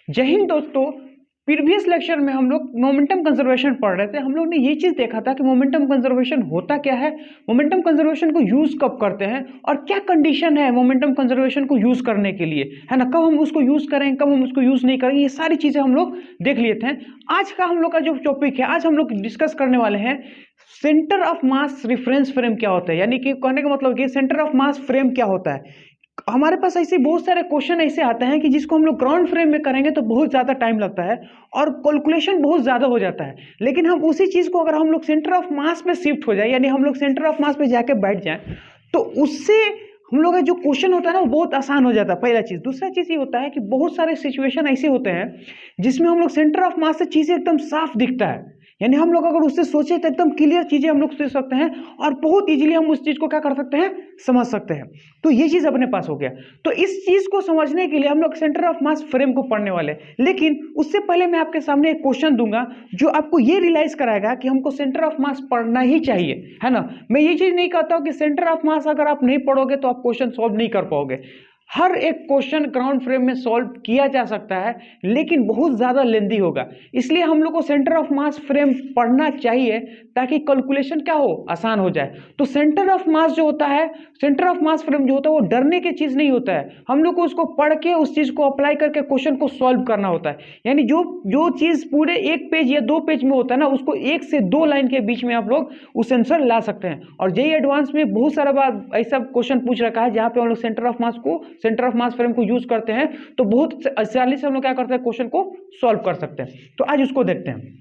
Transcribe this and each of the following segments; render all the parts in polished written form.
जय हिंद दोस्तों। Previous lecture में हम लोग मोमेंटम कंजर्वेशन पढ़ रहे थे। हम लोग ने ये चीज़ देखा था कि मोमेंटम कंजर्वेशन होता क्या है, मोमेंटम कंजर्वेशन को यूज़ कब करते हैं और क्या कंडीशन है मोमेंटम कंजर्वेशन को यूज़ करने के लिए, है ना। कब हम उसको यूज़ करेंगे, कब हम उसको यूज़ नहीं करेंगे, ये सारी चीज़ें हम लोग देख लिए थे। आज का हम लोग का जो टॉपिक है, आज हम लोग डिस्कस करने वाले हैं centre of mass reference frame क्या होता है। यानी कि कहने का मतलब कि सेंटर ऑफ मास फ्रेम क्या होता है। हमारे पास ऐसे बहुत सारे क्वेश्चन ऐसे आते हैं कि जिसको हम लोग ग्राउंड फ्रेम में करेंगे तो बहुत ज़्यादा टाइम लगता है और कैलकुलेशन बहुत ज़्यादा हो जाता है। लेकिन हम उसी चीज़ को अगर हम लोग सेंटर ऑफ मास पे शिफ्ट हो जाए, यानी हम लोग सेंटर ऑफ मास पे जाके बैठ जाएं, तो उससे हम लोग का जो क्वेश्चन होता है ना वो बहुत आसान हो जाता है। पहला चीज़। दूसरा चीज़ ये होता है कि बहुत सारे सिचुएशन ऐसे होते हैं जिसमें हम लोग सेंटर ऑफ मास से चीज़ें एकदम साफ दिखता है, यानी हम लोग अगर उससे सोचे तो एकदम क्लियर चीजें हम लोग सोच सकते हैं और बहुत इजीली हम उस चीज को क्या कर सकते हैं, समझ सकते हैं। तो ये चीज अपने पास हो गया। तो इस चीज को समझने के लिए हम लोग सेंटर ऑफ मास फ्रेम को पढ़ने वाले, लेकिन उससे पहले मैं आपके सामने एक क्वेश्चन दूंगा जो आपको ये रियलाइज कराएगा कि हमको सेंटर ऑफ मास पढ़ना ही चाहिए, है ना। मैं ये चीज नहीं कहता हूं कि सेंटर ऑफ मास अगर आप नहीं पढ़ोगे तो आप क्वेश्चन सॉल्व नहीं कर पाओगे। हर एक क्वेश्चन ग्राउंड फ्रेम में सॉल्व किया जा सकता है, लेकिन बहुत ज्यादा लेंदी होगा। इसलिए हम लोग को सेंटर ऑफ मास फ्रेम पढ़ना चाहिए ताकि कैलकुलेशन क्या हो, आसान हो जाए। तो सेंटर ऑफ मास जो होता है, सेंटर ऑफ मास फ्रेम जो होता है वो डरने की चीज नहीं होता है। हम लोग को उसको पढ़ के उस चीज को अप्लाई करके क्वेश्चन को सॉल्व करना होता है। यानी जो जो चीज पूरे एक पेज या दो पेज में होता है ना, उसको एक से दो लाइन के बीच में आप लोग उस आंसर ला सकते हैं। और जेईई एडवांस में बहुत सारा बार ऐसा क्वेश्चन पूछ रखा है जहां पे हम लोग सेंटर ऑफ मास फ्रेम को यूज करते हैं, तो बहुत आसानी से हम लोग क्या करते हैं, क्वेश्चन को सॉल्व कर सकते हैं। तो आज उसको देखते हैं।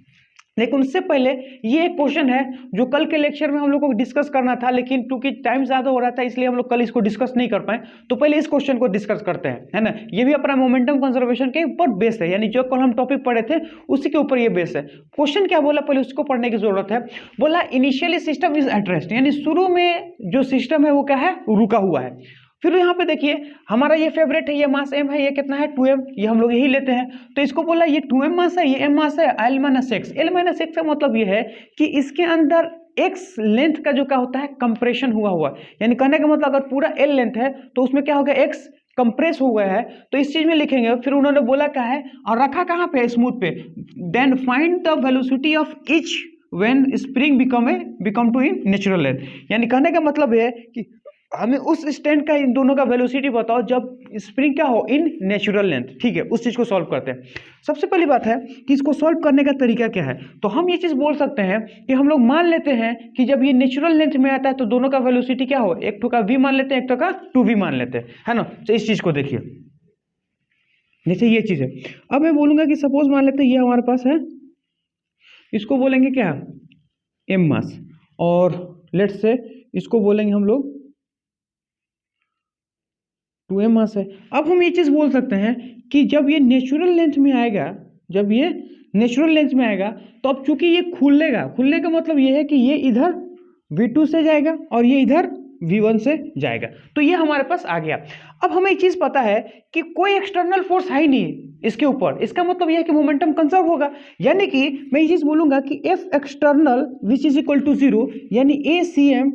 लेकिन उससे पहले ये एक क्वेश्चन है जो कल के लेक्चर में हम लोग को डिस्कस करना था, लेकिन क्योंकि टाइम ज्यादा हो रहा था इसलिए हम लोग कल इसको डिस्कस नहीं कर पाए। तो पहले इस क्वेश्चन को डिस्कस करते हैं, है ना। ये भी अपना मोमेंटम कंजर्वेशन के ऊपर बेस है, यानी जो कल हम टॉपिक पढ़े थे उसी के ऊपर ये बेस है। क्वेश्चन क्या बोला, पहले उसको पढ़ने की जरूरत है। बोला initially system is at rest, यानी शुरू में जो सिस्टम है वो क्या है, रुका हुआ है। फिर यहाँ पे देखिए हमारा ये फेवरेट है, ये मास m है, ये कितना है 2m, ये हम लोग यही लेते हैं। तो इसको बोला ये 2m मास है, ये m मास है, l minus x. l minus x का मतलब ये है कि इसके अंदर x लेंथ का जो क्या होता है, कंप्रेशन हुआ, यानी कहने का मतलब अगर पूरा l लेंथ है तो उसमें क्या हो गया, x कंप्रेस हो गया है। तो इस चीज में लिखेंगे। फिर उन्होंने बोला क्या है और रखा कहाँ पे, स्मूथ पे। Then find the velocity of each when spring become to in natural length, यानी कहने का मतलब है कि हमें उस स्टैंड का इन दोनों का वेलोसिटी बताओ जब स्प्रिंग क्या हो, इन नेचुरल लेंथ। ठीक है, उस चीज को सॉल्व करते हैं। सबसे पहली बात है कि इसको सॉल्व करने का तरीका क्या है। तो हम ये चीज बोल सकते हैं कि हम लोग मान लेते हैं कि जब ये नेचुरल लेंथ में आता है तो दोनों का वेलोसिटी क्या हो, एक तो का v मान लेते हैं, एक तो का 2v मान लेते हैं, है ना। तो इस चीज को देखिए, जैसे ये चीज है। अब मैं बोलूंगा कि सपोज मान लेते हैं ये हमारे पास है, इसको बोलेंगे क्या, m मास, और लेट्स से इसको बोलेंगे हम लोग 2m मास है। अब हम ये चीज बोल सकते हैं कि जब ये नेचुरल लेंथ में आएगा, जब ये नेचुरल लेंथ में आएगा तो अब चूंकि ये खुलने का मतलब ये है कि ये इधर v2 से जाएगा और ये इधर v1 से जाएगा। तो ये हमारे पास आ गया। अब हमें एक चीज पता है कि कोई एक्सटर्नल फोर्स है ही नहीं इसके ऊपर, इसका मतलब यह है कि मोमेंटम कंजर्व होगा। यानी कि मैं ये चीज बोलूंगा कि F external which is equal to 0, यानी ए सी एम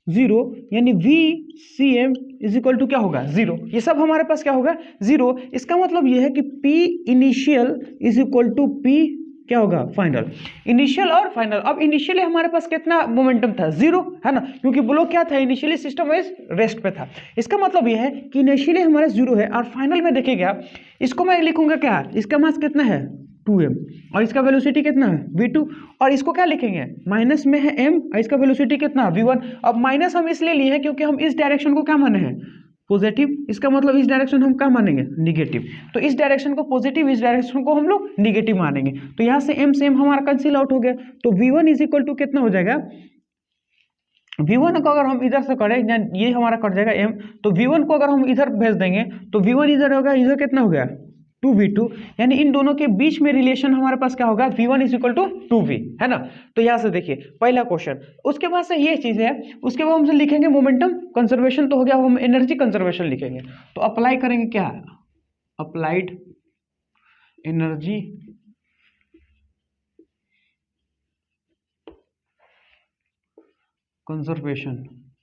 0, यानी V C M is equal to क्या होगा, 0। ये सब हमारे पास क्या होगा, 0। इसका मतलब ये है कि P initial is equal to P क्या होगा, फाइनल। इनिशियल और फाइनल। अब इनिशियली हमारे पास कितना मोमेंटम था, 0, है ना, क्योंकि बोलो क्या था, इनिशियली सिस्टम इज रेस्ट पे था। इसका मतलब ये है कि इनिशियली हमारा 0 है और फाइनल में देखिएगा इसको मैं लिखूंगा क्या, इसका मास कितना है 2m और इसका वेलोसिटी कितना है v2, और इसको क्या लिखेंगे, माइनस में है m और इसका वेलोसिटी कितना v1। अब माइनस हम इसलिए लिए हैं क्योंकि हम इस डायरेक्शन को क्या माने हैं, पॉजिटिव। इसका मतलब इस डायरेक्शन हम क्या मानेंगे, निगेटिव। तो इस डायरेक्शन को पॉजिटिव, इस डायरेक्शन को हम लोग निगेटिव मानेंगे। तो यहाँ से m से m हमारा कैंसिल आउट हो गया। तो v1 इज इक्वल टू कितना हो जाएगा, v1 को अगर हम इधर से करें, ये हमारा कट जाएगा m, तो v1 को अगर हम इधर भेज देंगे तो v1 इधर होगा, इधर कितना हो गया 2v2, यानी इन दोनों के बीच में रिलेशन हमारे पास क्या होगा, v1 is equal to 2v, है ना। तो यहाँ से देखिए पहला क्वेश्चन। उसके बाद से ये चीज है, उसके बाद हम लिखेंगे मोमेंटम कंजर्वेशन तो हो गया, हम एनर्जी कंजर्वेशन लिखेंगे। तो अप्लाई करेंगे क्या, अप्लाइड एनर्जी कंजर्वेशन,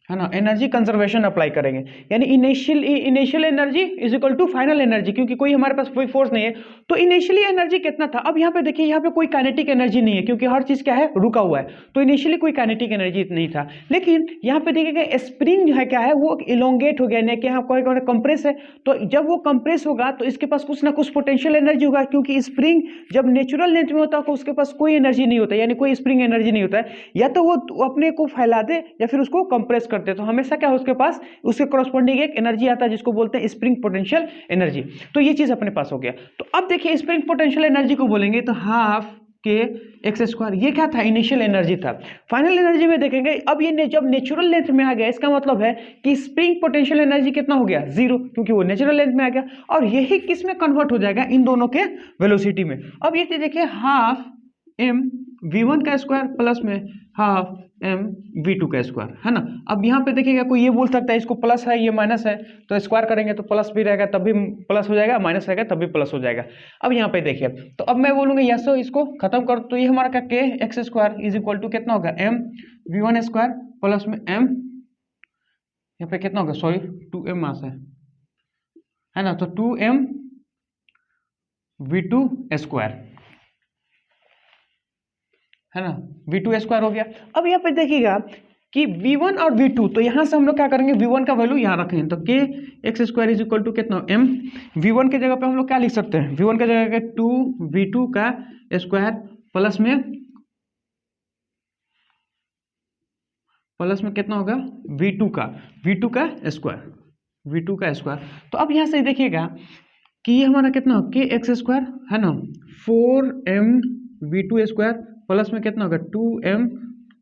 है ना, एनर्जी कंजर्वेशन अप्लाई करेंगे, यानी initial energy is equal to final energy, क्योंकि कोई हमारे पास कोई फोर्स नहीं है तो इनिशियली एनर्जी कितना था। अब यहाँ पे देखिए, यहाँ पे कोई काइनेटिक एनर्जी नहीं है क्योंकि हर चीज क्या है, रुका हुआ है, तो इनिशियली कोई काइनेटिक एनर्जी नहीं था। लेकिन यहाँ पे देखिएगा स्प्रिंग है क्या है, वो इलोंगेट हो गया, यानी कि यहाँ कोई कंप्रेस है, तो जब वो कंप्रेस होगा तो इसके पास कुछ ना कुछ पोटेंशियल एनर्जी होगा, क्योंकि स्प्रिंग जब नेचुरल लेंथ में होता है तो उसके पास कोई एनर्जी नहीं होता, यानी कोई स्प्रिंग एनर्जी नहीं होता है, या तो वो अपने को फैला दे या फिर उसको कंप्रेस करते, तो हमेशा क्या उसके पास उसके करस्पॉन्डिंग एक एनर्जी आता है जिसको बोलते हैं स्प्रिंग पोटेंशियल एनर्जी। तो ये चीज अपने पास हो गया। तो अब देखिए स्प्रिंग पोटेंशियल एनर्जी को बोलेंगे तो हाफ के एक्स स्क्वायर, ये क्या था, इनिशियल एनर्जी था। फाइनल एनर्जी में देखेंगे, अब ये जब नेचुरल लेंथ में आ गया, इसका मतलब है कि स्प्रिंग पोटेंशियल एनर्जी कितना हो गया, 0, क्योंकि वो नेचुरल लेंथ में आ गया, और यही किस में कन्वर्ट हो जाएगा, इन दोनों के वेलोसिटी में। अब ये देखिए हाफ m v1 का स्क्वायर प्लस में हाफ m v2 का स्क्वायर, है ना। अब यहाँ पे देखिएगा कोई ये बोल सकता है इसको प्लस है ये माइनस है, तो स्क्वायर करेंगे तो प्लस भी रहेगा तब भी प्लस हो जाएगा, माइनस रहेगा तब भी प्लस हो जाएगा। अब यहाँ पे देखिए, तो अब मैं बोलूँगा यस, इसको खत्म कर, तो ये हमारा क्या k x square is equal to कितना होगा, m v1 स्क्वायर प्लस में m, यहाँ पे कितना होगा, सॉरी 2m मास है ना, तो 2m v2 स्क्वायर, है ना, v2 स्क्वायर हो गया। अब यहाँ पे देखिएगा कि v1 और v2, तो यहाँ से हम लोग क्या करेंगे, v1 का वैल्यू यहाँ रखें, तो k x square is equal to कितना m, v1 के जगह पे हम लोग क्या लिख सकते हैं, v1 के जगह पे 2v2 का स्क्वायर प्लस में कितना होगा, v2 का स्क्वायर। तो अब यहाँ से देखिएगा कि ये हमारा कितना हो, के एक्स स्क्वायर, है ना, 4m v2 स्क्वायर प्लस में कितना होगा 2m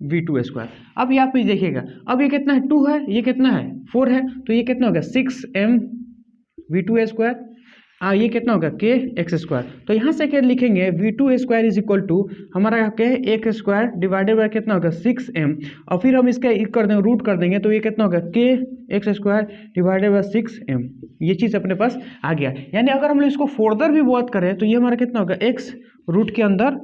v2 स्क्वायर। अब यहाँ पे देखिएगा, अब ये कितना है, 2 है, ये कितना है 4 है, तो ये कितना होगा 6m v2 स्क्वायर, ये कितना होगा के एक्स स्क्वायर। तो यहाँ से क्या लिखेंगे, v2 square is equal to हमारा क्या है, एक स्क्वायर डिवाइडेड बाय कितना होगा 6m, और फिर हम इसका कर देंगे, रूट कर देंगे, तो ये कितना होगा के x square divided by 6m। ये चीज़ अपने पास आ गया, यानी अगर हम लोग इसको फर्दर भी बात करें तो ये हमारा कितना होगा, x रूट के अंदर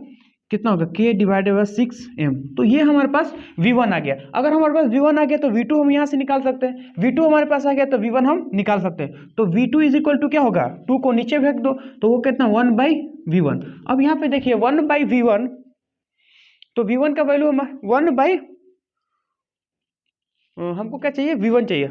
कितना होगा, k डिवाइडेड बाय 6m, तो ये हमारे पास v1 आ गया। अगर हमारे पास v1 आ गया तो v2 हम यहाँ से निकाल सकते हैं, v2 हमारे पास आ गया तो v1 हम निकाल सकते हैं, तो v2 इज इक्वल टू क्या होगा, 2 को नीचे फेंक दो तो वो कितना 1/v1। अब यहाँ पे देखिए 1/v1, तो v1 का वैल्यू हमारा हमको क्या चाहिए, v1 चाहिए,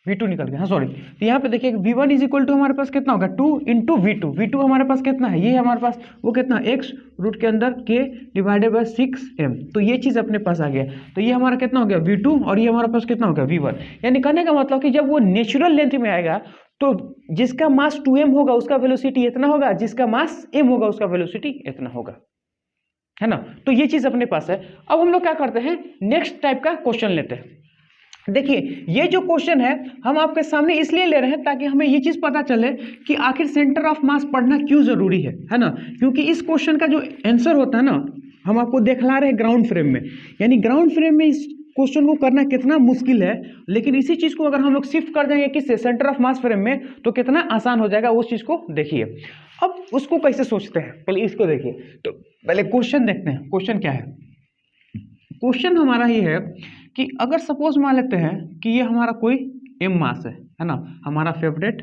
v2 निकल गया, हाँ सॉरी। तो यहाँ पे देखिए v1 इज इक्वल टू हमारे पास कितना होगा 2 इंटू v2 हमारे पास कितना है, ये हमारे पास वो कितना x रूट के अंदर k डिवाइडेड बाय 6m, तो ये चीज़ अपने पास आ गया। तो ये हमारा कितना हो गया v2 और ये हमारे पास कितना होगा v1, यानी कहने का मतलब कि जब वो नेचुरल लेंथ में आएगा तो जिसका मास 2m होगा उसका वेलोसिटी इतना होगा, जिसका मास m होगा उसका वेलोसिटी इतना होगा, है ना। तो ये चीज़ अपने पास है। अब हम लोग क्या करते हैं, नेक्स्ट टाइप का क्वेश्चन लेते हैं। देखिए ये जो क्वेश्चन है हम आपके सामने इसलिए ले रहे हैं ताकि हमें ये चीज पता चले कि आखिर सेंटर ऑफ मास पढ़ना क्यों जरूरी है ना, क्योंकि इस क्वेश्चन का जो आंसर होता है ना हम आपको दिखला रहे हैं ग्राउंड फ्रेम में, यानी ग्राउंड फ्रेम में इस क्वेश्चन को करना कितना मुश्किल है, लेकिन इसी चीज को अगर हम लोग शिफ्ट कर देंगे किससे, सेंटर ऑफ मास फ्रेम में, तो कितना आसान हो जाएगा, उस चीज को देखिए। अब उसको कैसे सोचते हैं, पहले इसको देखिए। तो पहले क्वेश्चन देखते हैं, क्वेश्चन क्या है। क्वेश्चन हमारा ये है कि अगर सपोज मान लेते हैं कि ये हमारा कोई m मास है ना, हमारा फेवरेट,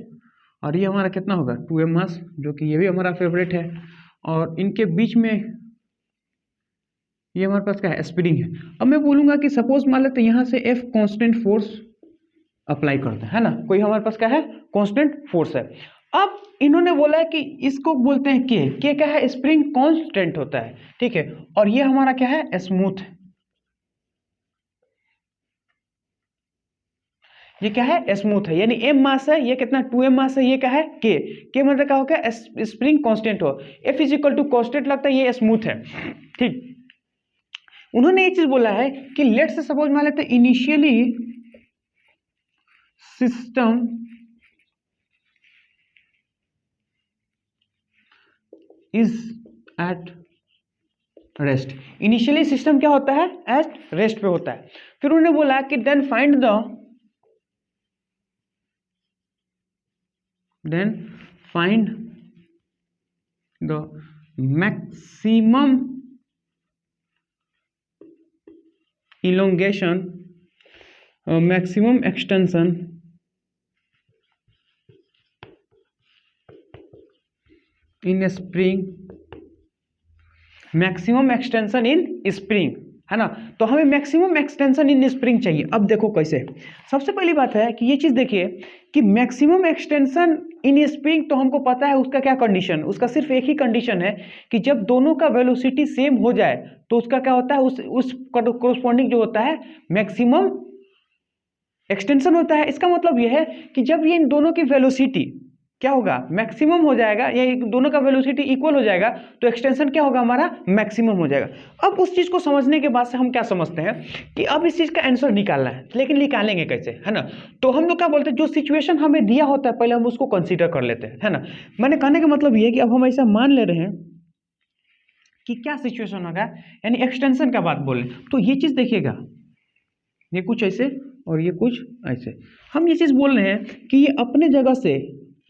और ये हमारा कितना होगा 2m मास, जो कि ये भी हमारा फेवरेट है, और इनके बीच में ये हमारे पास क्या है, स्प्रिंग है। अब मैं बोलूँगा कि सपोज मान लेते हैं यहाँ से F कांस्टेंट फोर्स अप्लाई करते हैं, है ना, कोई हमारे पास क्या है, कांस्टेंट फोर्स है। अब इन्होंने बोला है कि इसको बोलते हैं के क्या है, स्प्रिंग कांस्टेंट होता है, ठीक है, और ये हमारा क्या है, स्मूथ है, ये क्या है, स्मूथ है, यानी m मास है, ये कितना 2m मास है, ये क्या है k मतलब क्या होगा, स्प्रिंग कांस्टेंट हो, F is equal to constant लगता है, ये स्मूथ है, ठीक। उन्होंने ये चीज बोला है कि लेट्स से सपोज मान लेते हैं initially system is at rest, initially system क्या होता है, एट रेस्ट पे होता है। फिर उन्होंने बोला कि then find the maximum elongation maximum extension in spring, maximum extension in spring, है ना। तो हमें मैक्सिमम एक्सटेंशन इन स्प्रिंग चाहिए। अब देखो कैसे, सबसे पहली बात है कि ये चीज़ देखिए कि मैक्सिमम एक्सटेंशन इन स्प्रिंग, तो हमको पता है उसका क्या कंडीशन, उसका सिर्फ एक ही कंडीशन है कि जब दोनों का वेलोसिटी सेम हो जाए तो उसका क्या होता है, उस कोरस्पॉन्डिंग जो होता है मैक्सिमम एक्सटेंशन होता है। इसका मतलब यह है कि जब ये इन दोनों की वेलोसिटी क्या होगा, मैक्सिमम हो जाएगा, या दोनों का वेलोसिटी इक्वल हो जाएगा, तो एक्सटेंशन क्या होगा, हमारा मैक्सिमम हो जाएगा। अब उस चीज़ को समझने के बाद से हम क्या समझते हैं कि अब इस चीज़ का आंसर निकालना है, लेकिन निकालेंगे कैसे, है ना। तो हम लोग क्या बोलते हैं, जो सिचुएशन हमें दिया होता है पहले हम उसको कंसीडर कर लेते हैं, है ना। मैंने कहने का मतलब ये है कि अब हम ऐसा मान ले रहे हैं कि क्या सिचुएशन होगा, यानी एक्सटेंशन का बात बोले तो ये चीज़ देखिएगा, ये कुछ ऐसे और ये कुछ ऐसे। हम ये चीज़ बोल रहे हैं कि ये अपने जगह से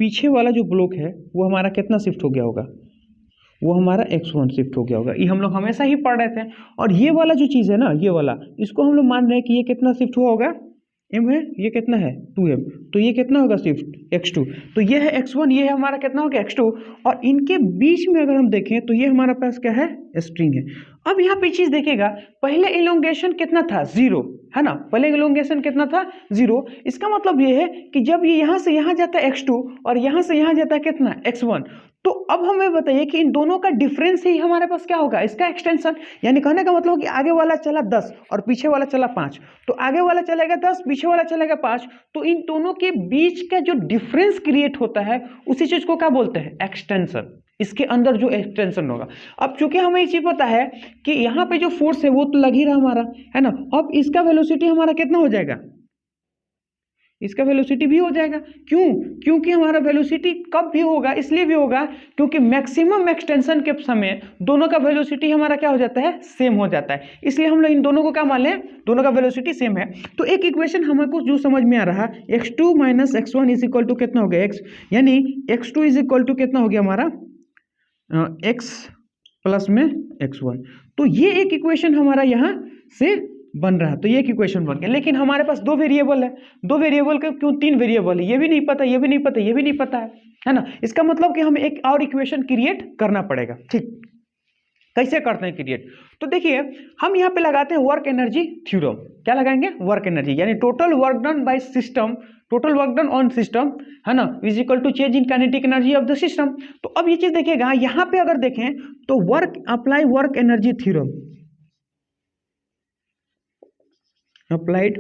पीछे वाला जो ब्लॉक है वो हमारा कितना शिफ्ट हो गया होगा, वो हमारा x1 शिफ्ट हो गया होगा। ये हम लोग हमेशा ही पढ़ रहे थे। और ये वाला जो चीज़ है ना, ये वाला, इसको हम लोग मान रहे हैं कि ये कितना शिफ्ट हुआ होगा, m है, ये कितना है 2m, तो ये कितना होगा शिफ्ट x2, तो ये है x1, ये है हमारा कितना हो गया x2। और इनके बीच में अगर हम देखें तो ये हमारा पास क्या है, स्ट्रिंग है। अब यहाँ पे चीज़ देखिएगा, पहले इलोंगेशन कितना था, 0, है ना। पहले इलोंगेशन कितना था, 0। इसका मतलब ये है कि जब ये यहाँ से यहाँ जाता है x2 और यहाँ से यहाँ जाता है कितना, x1, तो अब हमें बताइए कि इन दोनों का डिफरेंस ही हमारे पास क्या होगा, इसका एक्सटेंशन। यानी कहने का मतलब कि आगे वाला चला 10 और पीछे वाला चला 5, तो आगे वाला चलेगा 10, पीछे वाला चलेगा 5, तो इन दोनों के बीच का जो डिफरेंस क्रिएट होता है उसी चीज को क्या बोलते हैं, एक्सटेंशन। इसके अंदर जो एक्सटेंशन होगा। अब चूंकि हमें ये चीज पता है कि यहाँ पे जो फोर्स है वो तो लग ही रहा हमारा, है ना। अब इसका वेलोसिटी हमारा कितना हो जाएगा, इसका वेलोसिटी भी हो जाएगा। क्यों, क्योंकि हमारा वेलोसिटी कब भी होगा, इसलिए भी होगा क्योंकि मैक्सिमम एक्सटेंशन के समय दोनों का वेलोसिटी हमारा क्या हो जाता है, सेम हो जाता है। इसलिए हम लोग इन दोनों को क्या मान लें, दोनों का वेलोसिटी सेम है। तो एक इक्वेशन हमको जो समझ में आ रहा, x2 minus x1 is equal to कितना हो गया, x, यानी x2 इज इक्वल टू कितना हो गया हमारा, x प्लस में x1। तो ये एक इक्वेशन हमारा यहाँ से बन रहा है, तो ये एक इक्वेशन बन गया। लेकिन हमारे पास दो वेरिएबल है, दो वेरिएबल का क्यों, तीन वेरिएबल है, ये भी नहीं पता, ये भी नहीं पता, ये भी नहीं पता है ना। इसका मतलब कि हमें एक और इक्वेशन क्रिएट करना पड़ेगा। ठीक, कैसे करते हैं क्रिएट, तो देखिए हम यहाँ पे लगाते हैं वर्क एनर्जी थ्योरम। क्या लगाएंगे, वर्क एनर्जी, यानी total work done by system, total work done on system, है ना, is equal to change in kinetic energy of the system. तो अब ये चीज देखिएगा, यहाँ पे अगर देखें तो work apply work energy theorem, applied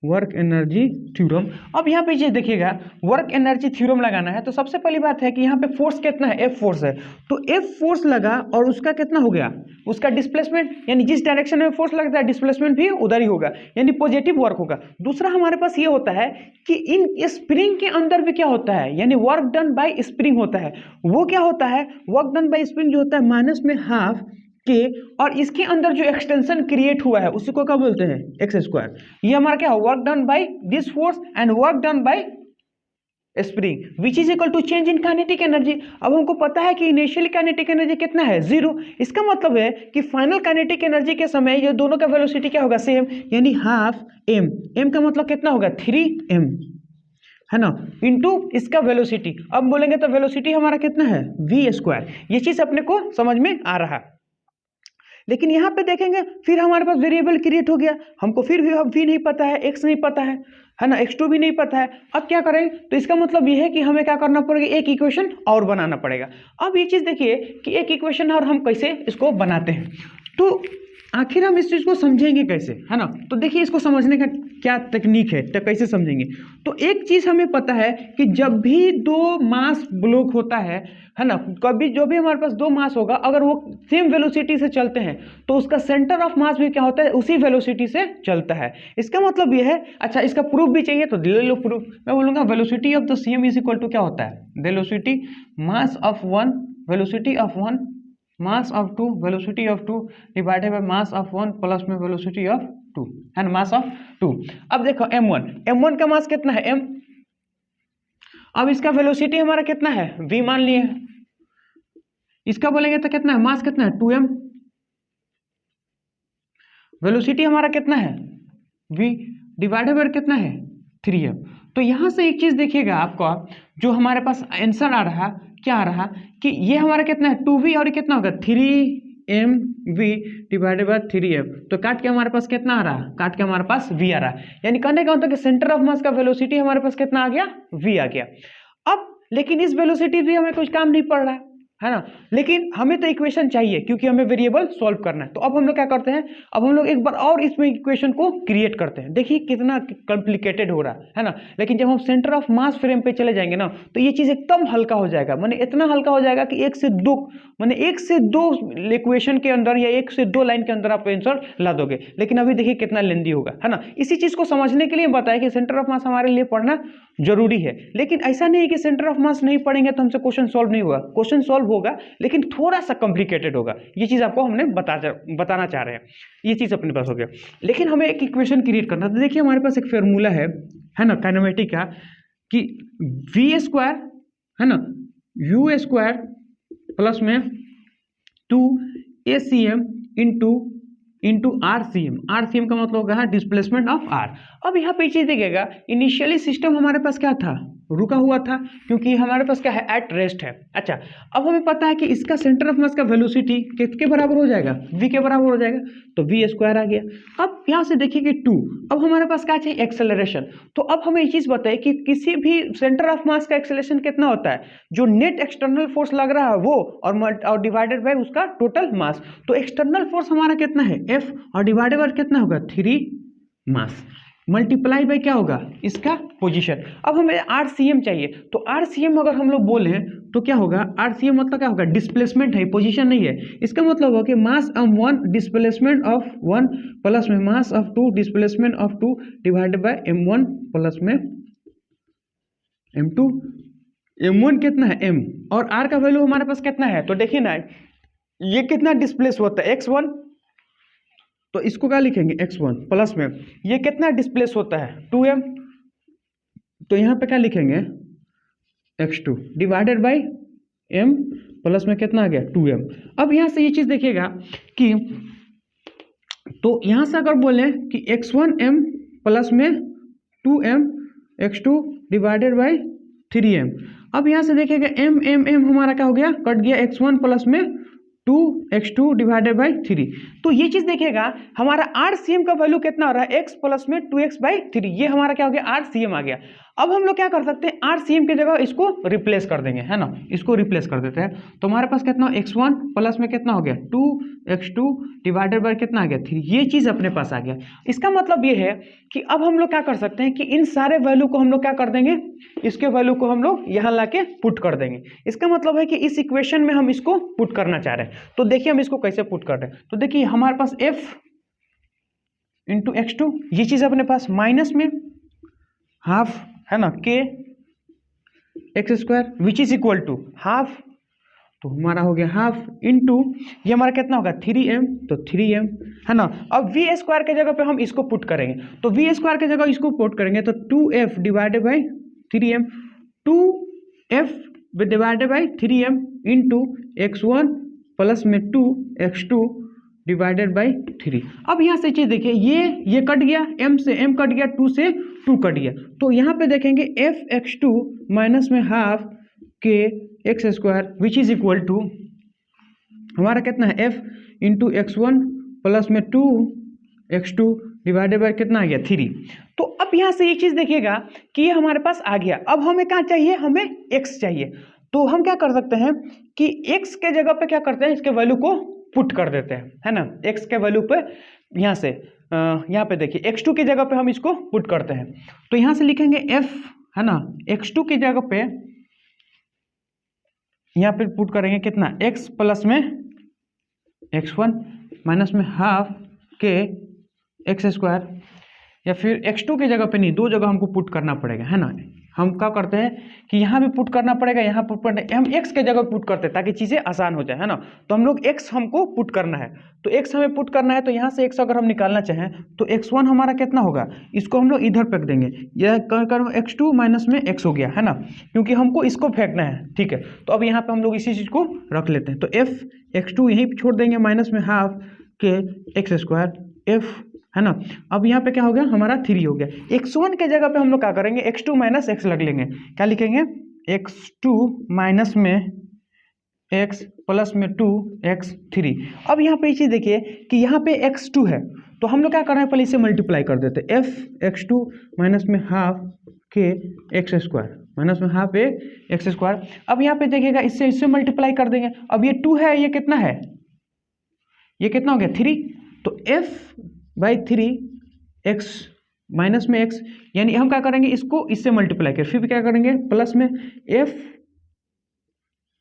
work energy theorem. अब यहाँ पे ये देखिएगा वर्क एनर्जी थ्योरम लगाना है, तो सबसे पहली बात है कि यहाँ पे फोर्स कितना है, F फोर्स है, तो F फोर्स लगा और उसका कितना हो गया, उसका डिस्प्लेसमेंट, यानी जिस डायरेक्शन में फोर्स लगता है डिस्प्लेसमेंट भी उधर ही होगा, यानी पॉजिटिव वर्क होगा। दूसरा हमारे पास ये होता है कि इन स्प्रिंग के अंदर भी क्या होता है, यानी वर्क डन बाय स्प्रिंग होता है। वो क्या होता है, वर्क डन बाय स्प्रिंग जो होता है माइनस में हाफ के, और इसके अंदर जो एक्सटेंशन क्रिएट हुआ है उसी को क्या बोलते हैं, एक्स स्क्वायर। ये हमारा क्या, work done by this force and work done by spring which is equal to change in kinetic energy. अब हमको पता है कि इनिशियली काइनेटिक एनर्जी कितना है, 0। इसका मतलब है कि फाइनल काइनेटिक एनर्जी के समय ये दोनों का वेलोसिटी क्या होगा, सेम, यानी हाफ m, m का मतलब कितना होगा 3m, है ना, इनटू इसका वेलोसिटी। अब बोलेंगे तो वेलोसिटी हमारा कितना है, v स्क्वायर। ये चीज अपने को समझ में आ रहा है। लेकिन यहाँ पे देखेंगे फिर हमारे पास वेरिएबल क्रिएट हो गया, हमको फिर भी अब v नहीं पता है, x नहीं पता है ना, x2 भी नहीं पता है। अब क्या करें, तो इसका मतलब ये है कि हमें क्या करना पड़ेगा, एक इक्वेशन और बनाना पड़ेगा। अब ये चीज़ देखिए कि एक इक्वेशन और हम कैसे इसको बनाते हैं, तो आखिर हम इस चीज़ को समझेंगे कैसे, है ना। तो देखिए इसको समझने का क्या तकनीक है, तो कैसे समझेंगे। तो एक चीज़ हमें पता है कि जब भी दो मास ब्लॉक होता है ना, कभी जो भी हमारे पास दो मास होगा अगर वो सेम वेलोसिटी से चलते हैं तो उसका सेंटर ऑफ मास भी क्या होता है, उसी वेलोसिटी से चलता है। इसका मतलब ये है, अच्छा इसका प्रूफ भी चाहिए तो ले लो प्रूफ। मैं बोलूँगा velocity of the same is equal to क्या होता है, velocity mass of one, velocity of one mass of two, velocity of two divided by mass of one plus में वेलोसिटी ऑफ टू, है ना, मास ऑफ टू। अब देखो m1 का मास कितना है, m, अब इसका वेलोसिटी हमारा कितना है, v मान लिए, इसका बोलेंगे तो कितना है, मास कितना है 2m, वेलोसिटी हमारा कितना है v, डिवाइडेड बाय कितना है 3m। तो यहाँ से एक चीज़ देखिएगा आपका, जो हमारे पास आंसर आ रहा क्या आ रहा कि ये हमारा कितना है 2v और कितना होगा 3mv डिवाइडेड बाय 3m। तो काट के हमारे पास कितना आ रहा, काट के हमारे पास v आ रहा है। यानी कहने का मतलब कि सेंटर ऑफ मास का वेलोसिटी हमारे पास कितना आ गया, v आ गया। अब लेकिन इस वेलोसिटी भी हमें कुछ काम नहीं पड़ रहा है ना, लेकिन हमें तो इक्वेशन चाहिए क्योंकि हमें वेरिएबल सॉल्व करना है। तो अब हम लोग क्या करते हैं, अब हम लोग एक बार और इसमें इक्वेशन को क्रिएट करते हैं। देखिए कितना कॉम्प्लिकेटेड हो रहा है ना, लेकिन जब हम सेंटर ऑफ मास फ्रेम पे चले जाएंगे ना तो ये चीज़ एकदम हल्का हो जाएगा। माने इतना हल्का हो जाएगा कि एक से दो इक्वेशन के अंदर या एक से दो लाइन के अंदर आप आंसर ला दोगे। लेकिन अभी देखिए कितना लेंदी होगा, है ना। इसी चीज़ को समझने के लिए बताया कि सेंटर ऑफ मास हमारे लिए पढ़ना जरूरी है। लेकिन ऐसा नहीं है कि सेंटर ऑफ मास नहीं पढ़ेंगे तो हमसे क्वेश्चन सॉल्व नहीं होगा, क्वेश्चन सॉल्व होगा लेकिन थोड़ा सा कॉम्प्लिकेटेड होगा। ये चीज़ आपको हमने बताना चाह रहे हैं, ये चीज़ अपने पास हो गया। लेकिन हमें एक इक्वेशन क्रिएट करना, तो देखिए हमारे पास एक फार्मूला है ना काइनेमेटिक का, कि वी स्क्वायर है ना यू स्क्वायर प्लस में 2acm इंटू RCM का मतलब होगा डिस्प्लेसमेंट ऑफ R। अब यहाँ पे चीज देखिएगा, इनिशियली सिस्टम हमारे पास क्या था, रुका हुआ था, क्योंकि हमारे पास क्या है, एट रेस्ट है। अच्छा, अब हमें पता है कि इसका सेंटर ऑफ मास का वेलोसिटी किसके बराबर हो जाएगा, v के बराबर हो जाएगा, तो v स्क्वायर आ गया। अब यहाँ से देखिए कि 2, अब हमारे पास क्या चाहिए, एक्सेलरेशन। तो अब हमें ये चीज़ बताइए कि किसी भी सेंटर ऑफ मास का एक्सेलरेशन कितना होता है, जो नेट एक्सटर्नल फोर्स लग रहा है वो और डिवाइडेड बाय उसका टोटल मास। तो एक्सटर्नल फोर्स हमारा कितना है F, और डिवाइडेड बाय कितना होगा 3 मास, मल्टीप्लाई बाय क्या होगा इसका पोजीशन। अब हमें RCM चाहिए, तो RCM अगर हम लोग बोले तो क्या होगा, RCM मतलब क्या होगा, डिस्प्लेसमेंट है, पोजीशन नहीं है। इसका मतलब होगा कि mass of 1 displacement of 1 plus में mass of 2 displacement of 2 divided by m1 plus में m2। m1 कितना है m, और r का वैल्यू हमारे पास कितना है, तो देखिए ना ये कितना डिस्प्लेस होता है x1, तो इसको क्या लिखेंगे x1 प्लस में ये कितना डिस्प्लेस होता है 2m, तो यहाँ पे क्या लिखेंगे x2 divided by m plus में कितना आ गया 2m। अब यहाँ से ये चीज़ देखिएगा कि तो यहाँ से अगर बोले कि x1m प्लस में 2m x2 divided by 3m। अब यहाँ से देखिएगा m हमारा क्या हो गया, कट गया, x1 प्लस में 2x2 डिवाइडेड बाई 3। तो ये चीज देखिएगा हमारा RCM का वैल्यू कितना हो रहा है, x प्लस में 2x बाई 3, ये हमारा क्या हो गया RCM आ गया। अब हम लोग क्या कर सकते हैं, RCM की जगह इसको रिप्लेस कर देंगे, है ना, इसको रिप्लेस कर देते हैं। तो हमारे पास कितना x1 प्लस में कितना हो गया 2x2 डिवाइडेड बाई कितना आ गया 3, ये चीज अपने पास आ गया। इसका मतलब ये है कि अब हम लोग क्या कर सकते हैं कि इन सारे वैल्यू को हम लोग क्या कर देंगे, इसके वैल्यू को हम लोग यहाँ ला के पुट कर देंगे। इसका मतलब है कि इस इक्वेशन में हम इसको पुट करना चाह रहे हैं। तो देखिए हम इसको कैसे पुट कर रहे हैं, तो देखिए हमारे पास f इंटू x2, ये चीज अपने पास माइनस में हाफ है ना k x square which is equal to half, तो हमारा हो गया हाफ इंटू ये हमारा कितना होगा 3m, तो 3m है ना। अब v स्क्वायर के जगह पे हम इसको पुट करेंगे, तो v स्क्वायर के जगह इसको पुट करेंगे तो 2f divided by 3m, 2f divided by 3m into x1 plus में 2x2 डिवाइडेड बाई 3। अब यहाँ से चीज देखिए ये कट गया, m से m कट गया, 2 से 2 कट गया, तो यहाँ पे देखेंगे f(x2) माइनस में half k x square which is equal to हमारा कितना है f इंटू x1 प्लस में 2x2 डिवाइडेड बाय कितना आ गया 3। तो अब यहाँ से एक चीज देखिएगा कि ये हमारे पास आ गया। अब हमें क्या चाहिए, हमें x चाहिए। तो हम क्या कर सकते हैं कि x के जगह पे क्या करते हैं, इसके वैल्यू को पुट कर देते हैं, है ना, x के वैल्यू पे यहाँ से यहाँ पे देखिए x2 की जगह पे हम इसको पुट करते हैं। तो यहाँ से लिखेंगे f है ना, x2 की जगह पे यहाँ पे पुट करेंगे कितना x प्लस में x1 माइनस में हाफ के एक्स स्क्वायर, या फिर x2 की जगह पे नहीं, दो जगह हमको पुट करना पड़ेगा, है ना। हम क्या करते हैं कि यहाँ भी पुट करना पड़ेगा, यहाँ पुट करना, हम x के जगह पुट करते हैं ताकि चीज़ें आसान हो जाए, है ना। तो हम लोग x हमको पुट करना है, तो x हमें पुट करना है, तो यहाँ से x अगर हम निकालना चाहें तो x1 हमारा कितना होगा, इसको हम लोग इधर फेंक देंगे, यह कर x2 माइनस में x हो गया, है ना, क्योंकि हमको इसको फेंकना है, ठीक है। तो अब यहाँ पे हम लोग इसी चीज़ को रख लेते हैं, तो f x2 यहीं पर छोड़ देंगे, माइनस में हाफ के एक्स स्क्वायर f है ना। अब यहाँ पे क्या हो गया हमारा 3 हो गया। x1 के जगह पे हम लोग क्या करेंगे, x2 माइनस एक्स लग लेंगे। क्या लिखेंगे, x2 माइनस में x प्लस में 2x3। अब यहाँ पे ये चीज़ देखिए कि यहाँ पे x2 है तो हम लोग क्या कर रहे हैं, पहले इसे मल्टीप्लाई कर देते हैं। f(x2) माइनस में हाफ के एक्स स्क्वायर माइनस में हाफ ए एक्स स्क्वायर। अब यहाँ पे देखिएगा इससे मल्टीप्लाई कर देंगे। अब ये 2 है, ये कितना है, ये कितना हो गया 3। तो f/3 x माइनस में x, यानी हम क्या करेंगे, इसको इससे मल्टीप्लाई करें, फिर क्या करेंगे प्लस में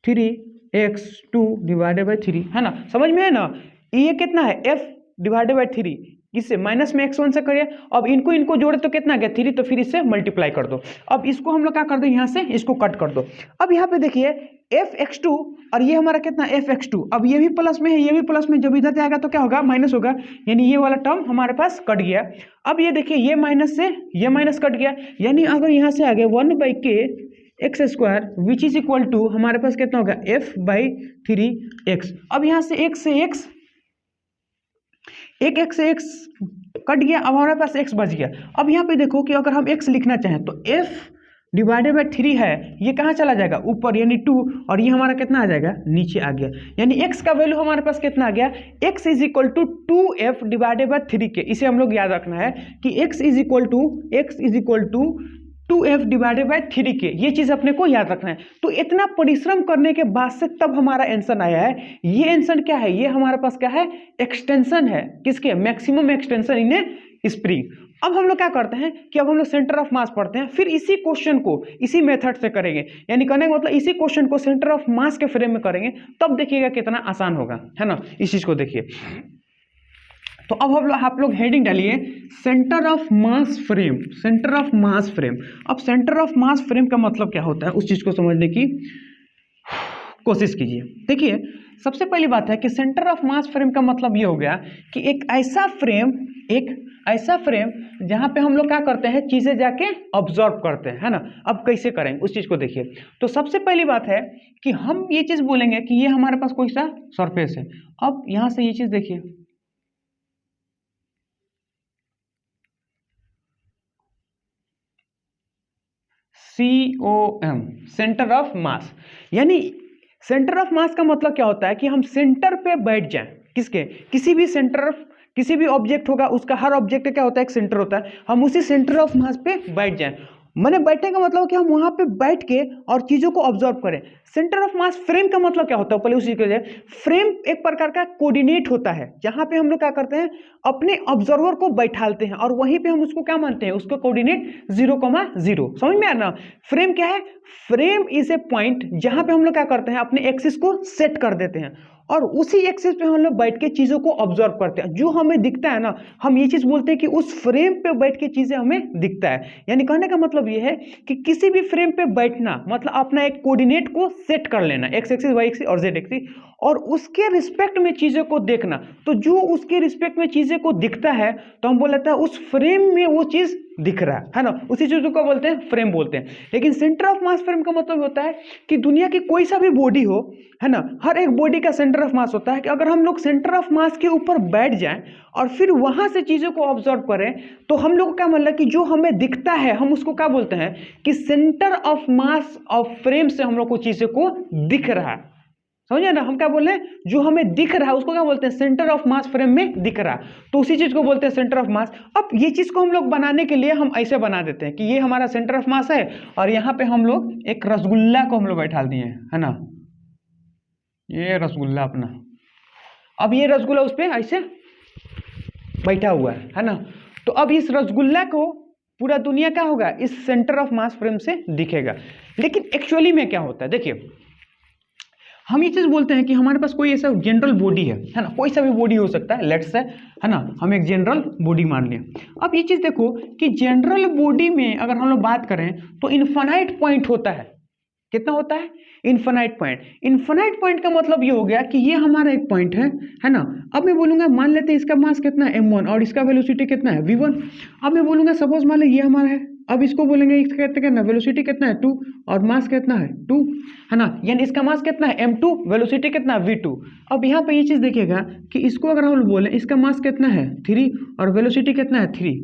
f(3x2) डिवाइडेड बाई 3, है ना। समझ में है ना। ये कितना है f डिवाइडेड बाई 3, इससे माइनस में x1 से करिए। अब इनको जोड़े तो कितना गया 3, तो फिर इससे मल्टीप्लाई कर दो। अब इसको हम लोग क्या कर दो, यहाँ से इसको कट कर दो। अब यहाँ पे देखिए f(x2) और ये हमारा कितना f(x2), अब ये भी प्लस में है, ये भी प्लस में, जब इधर जाएगा तो क्या होगा माइनस होगा, यानी ये वाला टर्म हमारे पास कट गया। अब ये देखिए ये माइनस से ये माइनस कट गया, यानी अगर यहाँ से आगे 1/k x square which is equal to हमारे पास कितना होगा f/3x। अब यहाँ से x से x कट गया, अब हमारे पास x बच गया। अब यहाँ पे देखो कि अगर हम x लिखना चाहें तो f डिवाइडेड बाई 3 है, ये कहाँ चला जाएगा ऊपर, यानी 2, और ये हमारा कितना आ जाएगा नीचे आ गया, यानी x का वैल्यू हमारे पास कितना आ गया, x is equal to 2f divided by 3 k. इसे हम लोग याद रखना है कि x is equal to 2f divided by 3 k, ये चीज अपने को याद रखना है। तो इतना परिश्रम करने के बाद से तब हमारा आंसर आया है। ये आंसर क्या है, ये हमारे पास क्या है, एक्सटेंशन है, किसके, मैक्सिमम एक्सटेंशन इन स्प्रिंग। अब हम लोग क्या करते हैं कि अब हम लोग सेंटर ऑफ मास पढ़ते हैं, फिर इसी क्वेश्चन को इसी मेथड से करेंगे, यानी करने का मतलब इसी क्वेश्चन को सेंटर ऑफ मास के फ्रेम में करेंगे, तब देखिएगा कितना आसान होगा, है ना। इस चीज को देखिए। तो अब आप लोग हेडिंग डालिए centre of mass frame, centre of mass frame. अब सेंटर ऑफ मास फ्रेम का मतलब क्या होता है, उस चीज को समझने की कोशिश कीजिए। देखिए सबसे पहली बात है कि सेंटर ऑफ मास फ्रेम का मतलब ये हो गया कि एक ऐसा फ्रेम जहां पे हम लोग क्या करते हैं, चीजें जाके ऑब्जर्व करते हैं, है ना। अब कैसे करेंगे उस चीज को देखिए। तो सबसे पहली बात है कि हम ये चीज बोलेंगे कि ये हमारे पास कोई सा सरफेस है। अब यहां से ये चीज देखिए, COM सेंटर ऑफ मास, यानी सेंटर ऑफ मास का मतलब क्या होता है कि हम सेंटर पे बैठ जाएं, किसके, किसी भी सेंटर ऑफ, किसी भी ऑब्जेक्ट होगा उसका, हर ऑब्जेक्ट का क्या होता है एक सेंटर होता है, हम उसी सेंटर ऑफ मास पे बैठ जाएं। मैंने बैठने का मतलब कि हम वहां पे बैठ के और चीजों को ऑब्जर्व करें। सेंटर ऑफ मास फ्रेम का मतलब क्या होता है, पहले उसी के लिए, फ्रेम एक प्रकार का कोऑर्डिनेट होता है जहां पे हम लोग क्या करते हैं, अपने ऑब्जर्वर को बैठालते हैं और वहीं पे हम उसको क्या मानते हैं, उसको कोऑर्डिनेट 0,0। समझ में आया ना। फ्रेम क्या है, फ्रेम इज ए पॉइंट जहां पे हम लोग क्या करते हैं, अपने एक्सिस को सेट कर देते हैं और उसी एक्सिस पे हम लोग बैठ के चीजों को ऑब्जर्व करते हैं। जो हमें दिखता है ना, हम ये चीज बोलते हैं कि उस फ्रेम पे बैठ के चीजें हमें दिखता है। यानी कहने का मतलब ये है कि किसी भी फ्रेम पे बैठना मतलब अपना एक कोऑर्डिनेट को सेट कर लेना, एक्स एक्सिस, वाई एक्सिस और जेड एक्सिस, और उसके रिस्पेक्ट में चीजें को देखना। तो जो उसके रिस्पेक्ट में चीजें को दिखता है तो हम बोलते हैं उस फ्रेम में वो चीज दिख रहा है ना, उसी चीज को बोलते हैं फ्रेम बोलते हैं। लेकिन सेंटर ऑफ मास फ्रेम का मतलब होता है कि दुनिया की कोई सा भी बॉडी हो, है ना, हर एक बॉडी का सेंटर ऑफ मास होता है कि अगर हम लोग सेंटर ऑफ मास के ऊपर बैठ जाएं और फिर वहां से चीजों को ऑब्जर्व करें तो हम लोग क्या मतलब कि जो हमें दिखता है हम उसको क्या बोलते हैं कि centre of mass of frame से हम लोग को चीजों को दिख रहा है। समझे ना, हम क्या बोल रहे हैं, जो हमें दिख रहा है उसको क्या बोलते हैं, सेंटर ऑफ मास फ्रेम में दिख रहा है, तो उसी चीज को बोलते हैं सेंटर ऑफ मास। अब ये चीज को हम लोग बनाने के लिए हम ऐसे बना देते हैं कि ये हमारा सेंटर ऑफ मास है और यहाँ पे हम लोग एक रसगुल्ला को हम लोग बैठा दिए, है ना, ये रसगुल्ला अपना। अब ये रसगुल्ला उस पर ऐसे बैठा हुआ है ना। तो अब इस रसगुल्ला को पूरा दुनिया क्या होगा, इस सेंटर ऑफ मास फ्रेम से दिखेगा। लेकिन एक्चुअली में क्या होता है, देखिए हम ये चीज बोलते हैं कि हमारे पास कोई ऐसा जनरल बॉडी है ना, कोई सा भी बॉडी हो सकता है, लेट्स से, है ना, हम एक जनरल बॉडी मान लें। अब ये चीज देखो कि जनरल बॉडी में अगर हम लोग बात करें तो इनफाइनाइट पॉइंट होता है। कितना होता है, इनफाइनाइट पॉइंट। इनफाइनाइट पॉइंट का मतलब ये हो गया कि ये हमारा एक पॉइंट है ना। अब मैं बोलूंगा मान लेते हैं इसका मास कितना है m1 और इसका वेलोसिटी कितना है v1। अब मैं बोलूंगा सपोज मान लो ये हमारा है अब इसको बोलेंगे, इसका कहते हैं कितना, वेलोसिटी कितना है 2 और मास कितना है 2, है ना, यानी इसका मास कितना है m2, वेलोसिटी कितना है v2। अब यहाँ पे ये चीज़ देखिएगा कि इसको अगर हम बोलें इसका मास कितना है 3 और वेलोसिटी कितना है 3,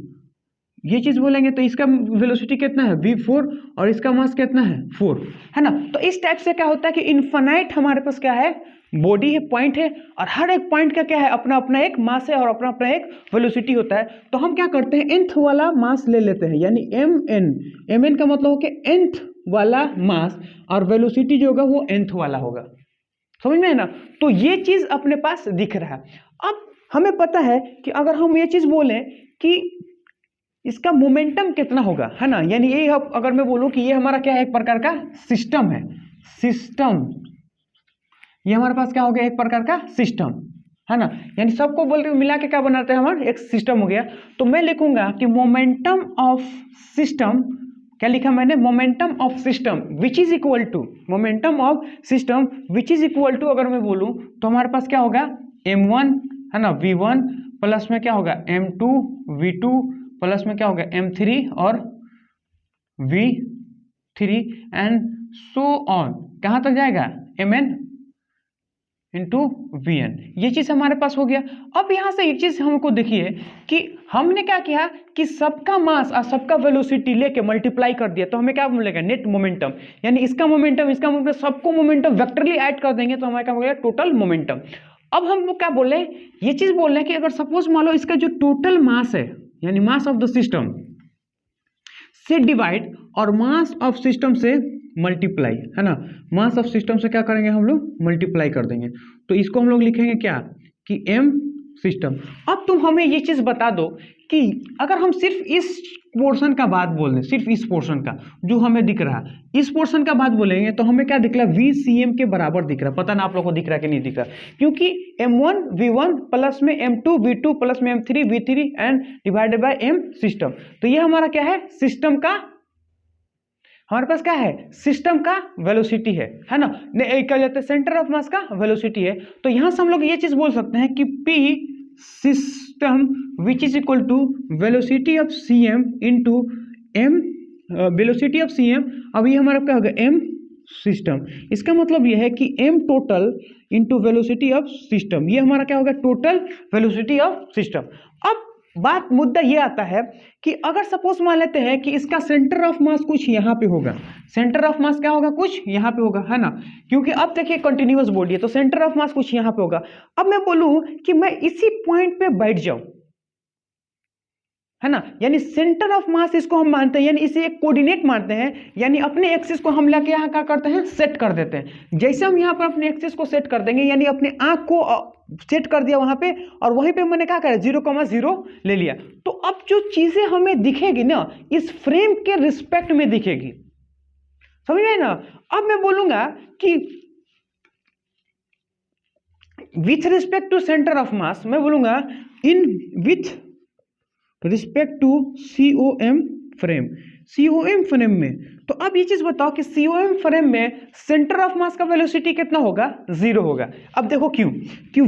ये चीज़ बोलेंगे तो इसका वेलोसिटी कितना है v4 और इसका मास कितना है 4, है ना। तो इस टाइप से क्या होता है कि इन्फानाइट हमारे पास क्या है, बॉडी है, पॉइंट है, और हर एक पॉइंट का क्या है, अपना अपना एक मास है और अपना अपना एक वेलोसिटी होता है। तो हम क्या करते हैं, nth वाला मास ले लेते हैं, यानी mn का मतलब हो कि nth वाला मास और वेलोसिटी जो होगा वो nth वाला होगा, समझ में है ना। तो ये चीज अपने पास दिख रहा है। अब हमें पता है कि अगर हम ये चीज बोलें कि इसका मोमेंटम कितना होगा, है ना, यानी ये अगर मैं बोलूं कि ये हमारा क्या है, एक प्रकार का सिस्टम है, सिस्टम, ये हमारे पास क्या हो गया, एक प्रकार का सिस्टम, है ना, यानी सबको बोल के मिला के क्या बनाते हैं हमारा, एक सिस्टम हो गया। तो मैं लिखूंगा कि मोमेंटम ऑफ सिस्टम, क्या लिखा मैंने, momentum of system which is equal to, momentum of system which is equal to, अगर मैं बोलूं तो हमारे पास क्या होगा m1, है ना, v1 प्लस में क्या होगा m2 v2 प्लस में क्या होगा m3 और v3 एंड सो ऑन, कहाँ तक जाएगा mn इंटू वीएन, ये चीज हमारे पास हो गया। अब यहां से एक चीज हमको देखिए कि हमने क्या किया कि सबका मास और सबका वेलोसिटी लेके मल्टीप्लाई कर दिया, तो हमें क्या मिलेगा, नेट मोमेंटम, यानी इसका मोमेंटम सबको मोमेंटम वेक्टरली ऐड कर देंगे तो हमारे क्या मिलेगा, टोटल मोमेंटम। अब हम लोग क्या बोल रहे हैं, ये चीज बोल रहे हैं कि अगर सपोज मान लो इसका जो टोटल मास है, यानी मास ऑफ द सिस्टम से डिवाइड और मास ऑफ सिस्टम से मल्टीप्लाई, है ना, मास ऑफ सिस्टम से क्या करेंगे हम लोग, मल्टीप्लाई कर देंगे। तो इसको हम लोग लिखेंगे क्या कि m सिस्टम। अब तुम हमें ये चीज बता दो कि अगर हम सिर्फ इस पोर्शन का बात बोल दें, सिर्फ इस पोर्शन का जो हमें दिख रहा है, इस पोर्शन का बात बोलेंगे तो हमें क्या दिख रहा है, VCM के बराबर दिख रहा है। पता ना आप लोग को दिख रहा है कि नहीं दिख रहा, क्योंकि m1 v1 प्लस में m2 v2 प्लस में m3 v3 and divided by m system. तो ये हमारा क्या है, सिस्टम का, हमारे पास क्या है, सिस्टम का वेलोसिटी है ना, क्या कहते हैं, सेंटर ऑफ मास का वेलोसिटी है। तो यहां से हम लोग ये चीज बोल सकते हैं कि P system which is equal to velocity of CM into m, velocity of CM। अब ये हमारा क्या होगा, m सिस्टम, इसका मतलब ये है कि m total into velocity of system, ये हमारा क्या होगा, टोटल वेलोसिटी ऑफ सिस्टम। अब बात मुद्दा ये आता है कि अगर सपोज मान लेते हैं कि इसका सेंटर ऑफ मास कुछ यहाँ पे होगा, सेंटर ऑफ मास क्या होगा, कुछ यहाँ पे होगा, है ना, क्योंकि अब देखिए कंटिन्यूअस बॉडी है तो सेंटर ऑफ मास कुछ यहाँ पे होगा। अब मैं बोलूं कि मैं इसी पॉइंट पे बैठ जाऊं, है ना, यानी सेंटर ऑफ मास इसको हम मानते हैं, यानी इसे एक कोऑर्डिनेट मानते हैं, यानी अपने एक्सिस को हम लेके यहाँ क्या करते हैं, सेट कर देते हैं। जैसे हम यहाँ पर अपने एक्सिस को सेट कर देंगे, यानी अपने आंख को सेट कर दिया वहां पे, और वहीं पे मैंने क्या करा, 0,0 ले लिया। तो अब जो चीजें हमें दिखेगी ना, इस फ्रेम के रिस्पेक्ट में दिखेगी, समझ में ना। अब मैं बोलूंगा कि with respect to centre of mass, मैं बोलूंगा in with respect to COM frame, COM frame में। तो अब ये चीज बताओ कि COM फ्रेम में सेंटर ऑफ मास का वेलोसिटी कितना होगा, 0 होगा। अब देखो क्यों,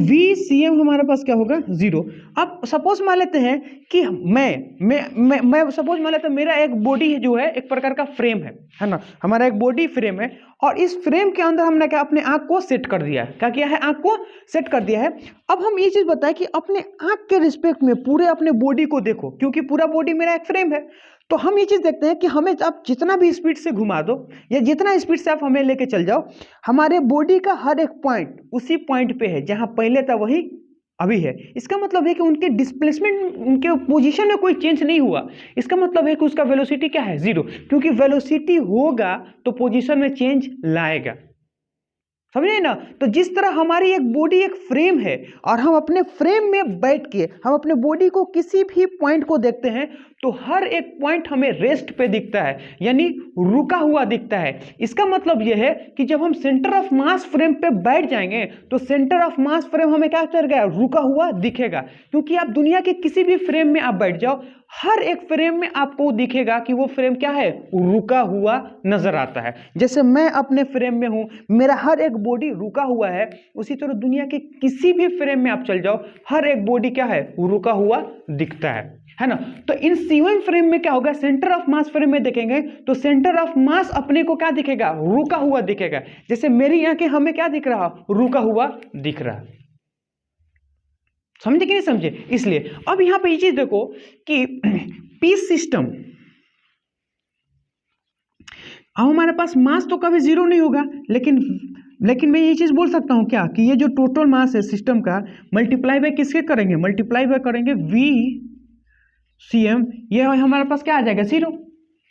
VCM हमारे पास क्या होगा, 0। अब सपोज मान लेते हैं कि मैं सपोज मान लेते हैं मेरा एक बॉडी जो है, एक प्रकार का फ्रेम है ना, हमारा एक बॉडी फ्रेम है, और इस फ्रेम के अंदर हमने क्या अपने आंख को सेट कर दिया है, क्या किया है, आंख को सेट कर दिया है। अब हम ये चीज बताएं कि अपने आंख के रिस्पेक्ट में पूरे अपने बॉडी को देखो, क्योंकि पूरा बॉडी मेरा एक फ्रेम है। तो हम ये चीज देखते हैं कि हमें आप जितना भी स्पीड से घुमा दो या जितना स्पीड से आप हमें लेके चल जाओ, हमारे बॉडी का हर एक पॉइंट उसी पॉइंट पे है जहां पहले था वही अभी है। इसका मतलब है कि उनके डिस्प्लेसमेंट, उनके पोजीशन में कोई चेंज नहीं हुआ। इसका मतलब है कि उसका वेलोसिटी क्या है, 0, क्योंकि वेलोसिटी होगा तो पोजीशन में चेंज लाएगा, समझे ना। तो जिस तरह हमारी एक बॉडी एक फ्रेम है और हम अपने फ्रेम में बैठ के हम अपने बॉडी को किसी भी पॉइंट को देखते हैं तो हर एक पॉइंट हमें रेस्ट पे दिखता है, यानी रुका हुआ दिखता है। इसका मतलब यह है कि जब हम सेंटर ऑफ मास फ्रेम पे बैठ जाएंगे तो सेंटर ऑफ मास फ्रेम हमें क्या करेगा, रुका हुआ दिखेगा। क्योंकि आप दुनिया के किसी भी फ्रेम में आप बैठ जाओ, हर एक फ्रेम में आपको दिखेगा कि वो फ्रेम क्या है, रुका हुआ नजर आता है। जैसे मैं अपने फ्रेम में हूं, मेरा हर एक बॉडी रुका हुआ है, उसी तरह दुनिया के किसी भी फ्रेम में आप चल जाओ, हर एक बॉडी क्या है, रुका हुआ दिखता है। है ना। तो इन COM फ्रेम में क्या होगा, सेंटर ऑफ मास फ्रेम में देखेंगे तो सेंटर ऑफ मास अपने को क्या दिखेगा, रुका हुआ दिखेगा। जैसे मेरी आंखें हमें क्या दिख रहा, रुका हुआ दिख रहा। समझे कि नहीं समझे? इसलिए अब यहां पे ये चीज देखो कि पीस सिस्टम, अब हमारे पास मास तो कभी जीरो नहीं होगा, लेकिन मैं ये चीज बोल सकता हूं क्या कि ये जो टोटल मास है सिस्टम का मल्टीप्लाई बाय किसके करेंगे, मल्टीप्लाई बाय करेंगे VCM, ये हमारे पास क्या आ जाएगा, जीरो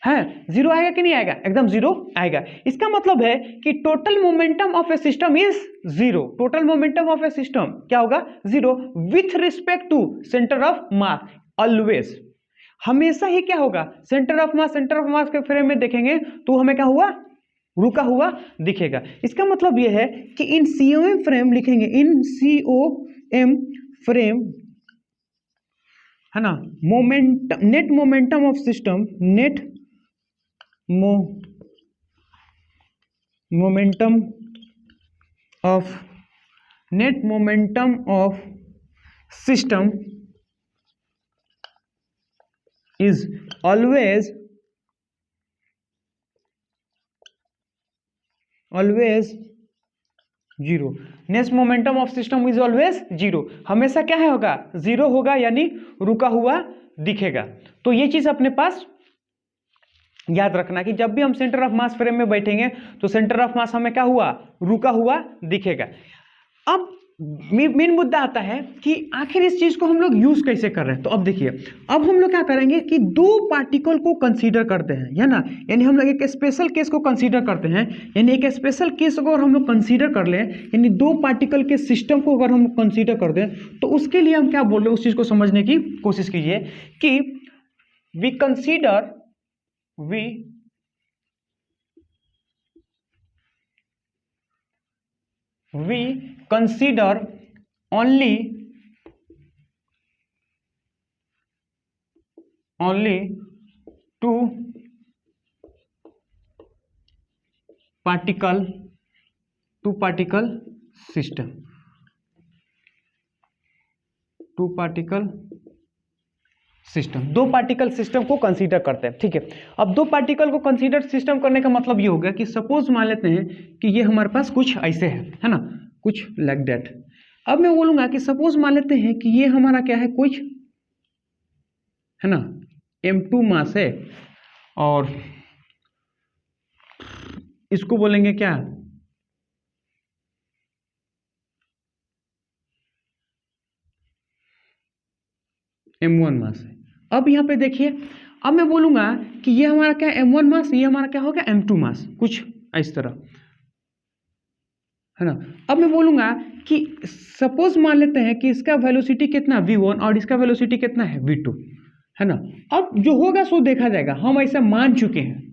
है। जीरो आएगा कि नहीं आएगा, एकदम जीरो आएगा। इसका मतलब है कि total momentum of a system is zero. Total momentum of a system क्या होगा, zero with respect to centre of mass. Always, हमेशा ही क्या होगा, सेंटर ऑफ मास के फ्रेम में देखेंगे तो हमें क्या हुआ, रुका हुआ दिखेगा। इसका मतलब यह है कि इन COM फ्रेम लिखेंगे, इन COM फ्रेम, है ना, net momentum of system, net momentum of system is always zero. Net momentum of system is always zero, हमेशा क्या है होगा, जीरो होगा, यानी रुका हुआ दिखेगा। तो ये चीज अपने पास याद रखना कि जब भी हम सेंटर ऑफ मास फ्रेम में बैठेंगे तो सेंटर ऑफ मास हमें क्या हुआ, रुका हुआ दिखेगा। अब मेन मुद्दा आता है कि आखिर इस चीज को हम लोग यूज कैसे कर रहे हैं। तो अब देखिए, अब हम लोग क्या करेंगे कि दो पार्टिकल को कंसीडर करते हैं, है ना, यानी हम लोग एक स्पेशल केस को कंसीडर करते हैं। यानी एक स्पेशल केस को अगर हम लोग कंसीडर कर लें, यानी दो पार्टिकल के सिस्टम को अगर हम कंसीडर कर दें, तो उसके लिए हम क्या बोल रहे हैं, उस चीज को समझने की कोशिश कीजिए कि we consider only two particle system, दो पार्टिकल सिस्टम को कंसीडर करते हैं। ठीक है, अब दो पार्टिकल को कंसीडर सिस्टम करने का मतलब ये हो गया कि सपोज मान लेते हैं कि ये हमारे पास कुछ ऐसे है ना, कुछ लाइक दैट। अब मैं बोलूंगा कि सपोज मान लेते हैं कि ये हमारा क्या है, कुछ है ना M2 मास है, और इसको बोलेंगे क्या, M1 मास है। अब यहाँ पे देखिए, अब मैं बोलूंगा कि ये हमारा क्या M1 मास, ये हमारा क्या हो गया M2 मास, कुछ इस तरह, है ना। अब मैं बोलूंगा कि सपोज मान लेते हैं कि इसका वेलोसिटी कितना V1 और इसका वेलोसिटी कितना है V2, है ना। अब जो होगा सो देखा जाएगा, हम ऐसा मान चुके हैं।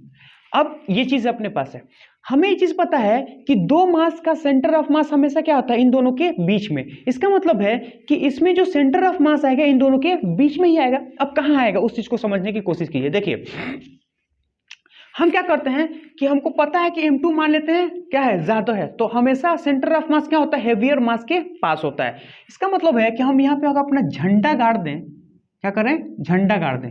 अब ये चीज अपने पास है, हमें ये चीज पता है कि दो मास का सेंटर ऑफ मास हमेशा क्या होता है, इन दोनों के बीच में। इसका मतलब है कि इसमें जो सेंटर ऑफ मास आएगा इन दोनों के बीच में ही आएगा। अब कहां आएगा, उस चीज को समझने की कोशिश कीजिए। देखिए, हम क्या करते हैं कि हमको पता है कि M2 मान लेते हैं क्या है, ज्यादा है, तो हमेशा सेंटर ऑफ मास क्या होता है, हेवियर मास के पास होता है। इसका मतलब है कि हम यहाँ पे अगर अपना झंडा गाड़ दें, क्या करें, झंडा गाड़ दें,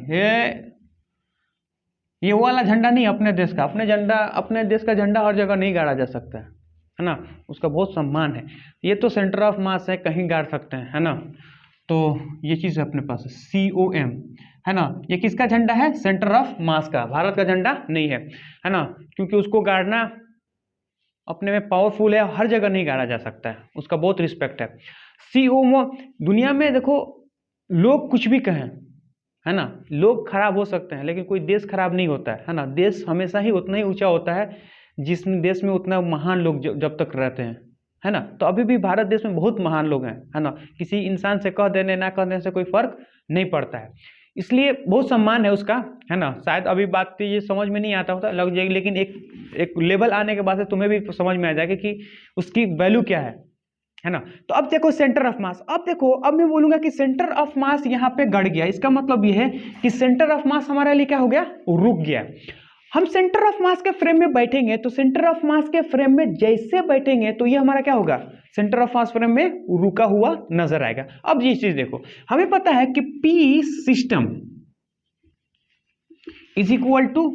ये वो वाला झंडा नहीं अपने देश का, अपने देश का झंडा हर जगह नहीं गाड़ा जा सकता है ना, उसका बहुत सम्मान है। ये तो सेंटर ऑफ मास है, कहीं गाड़ सकते हैं, है ना। तो ये चीज अपने पास है COM, है ना। ये किसका झंडा है, सेंटर ऑफ मास का, भारत का झंडा नहीं है ना, क्योंकि उसको गाड़ना अपने में पावरफुल है, हर जगह नहीं गाड़ा जा सकता है, उसका बहुत रिस्पेक्ट है। COM, दुनिया में देखो लोग कुछ भी कहें, है ना, लोग खराब हो सकते हैं लेकिन कोई देश खराब नहीं होता है ना। देश हमेशा ही उतना ही ऊंचा होता है जिस देश में उतना महान लोग जब तक रहते हैं, है ना। तो अभी भी भारत देश में बहुत महान लोग हैं, है ना। किसी इंसान से कह देने ना कहने से कोई फर्क नहीं पड़ता है, इसलिए बहुत सम्मान है उसका, है ना। शायद अभी बात ये समझ में नहीं आता होता लग जाएगी, लेकिन एक लेवल आने के बाद से तुम्हें भी समझ में आ जाएगा कि उसकी वैल्यू क्या है ना। तो अब देखो सेंटर ऑफ मास, अब देखो, अब मैं बोलूंगा कि सेंटर ऑफ मास यहाँ पे गड़ गया। इसका मतलब ये है कि सेंटर ऑफ मास हमारे लिए क्या हो गया, रुक गया। हम सेंटर ऑफ मास के फ्रेम में बैठेंगे तो सेंटर ऑफ मास के फ्रेम में जैसे बैठेंगे तो ये हमारा क्या होगा, सेंटर ऑफ मास फ्रेम में रुका हुआ नजर आएगा। अब ये चीज देखो, हमें पता है कि P system is equal to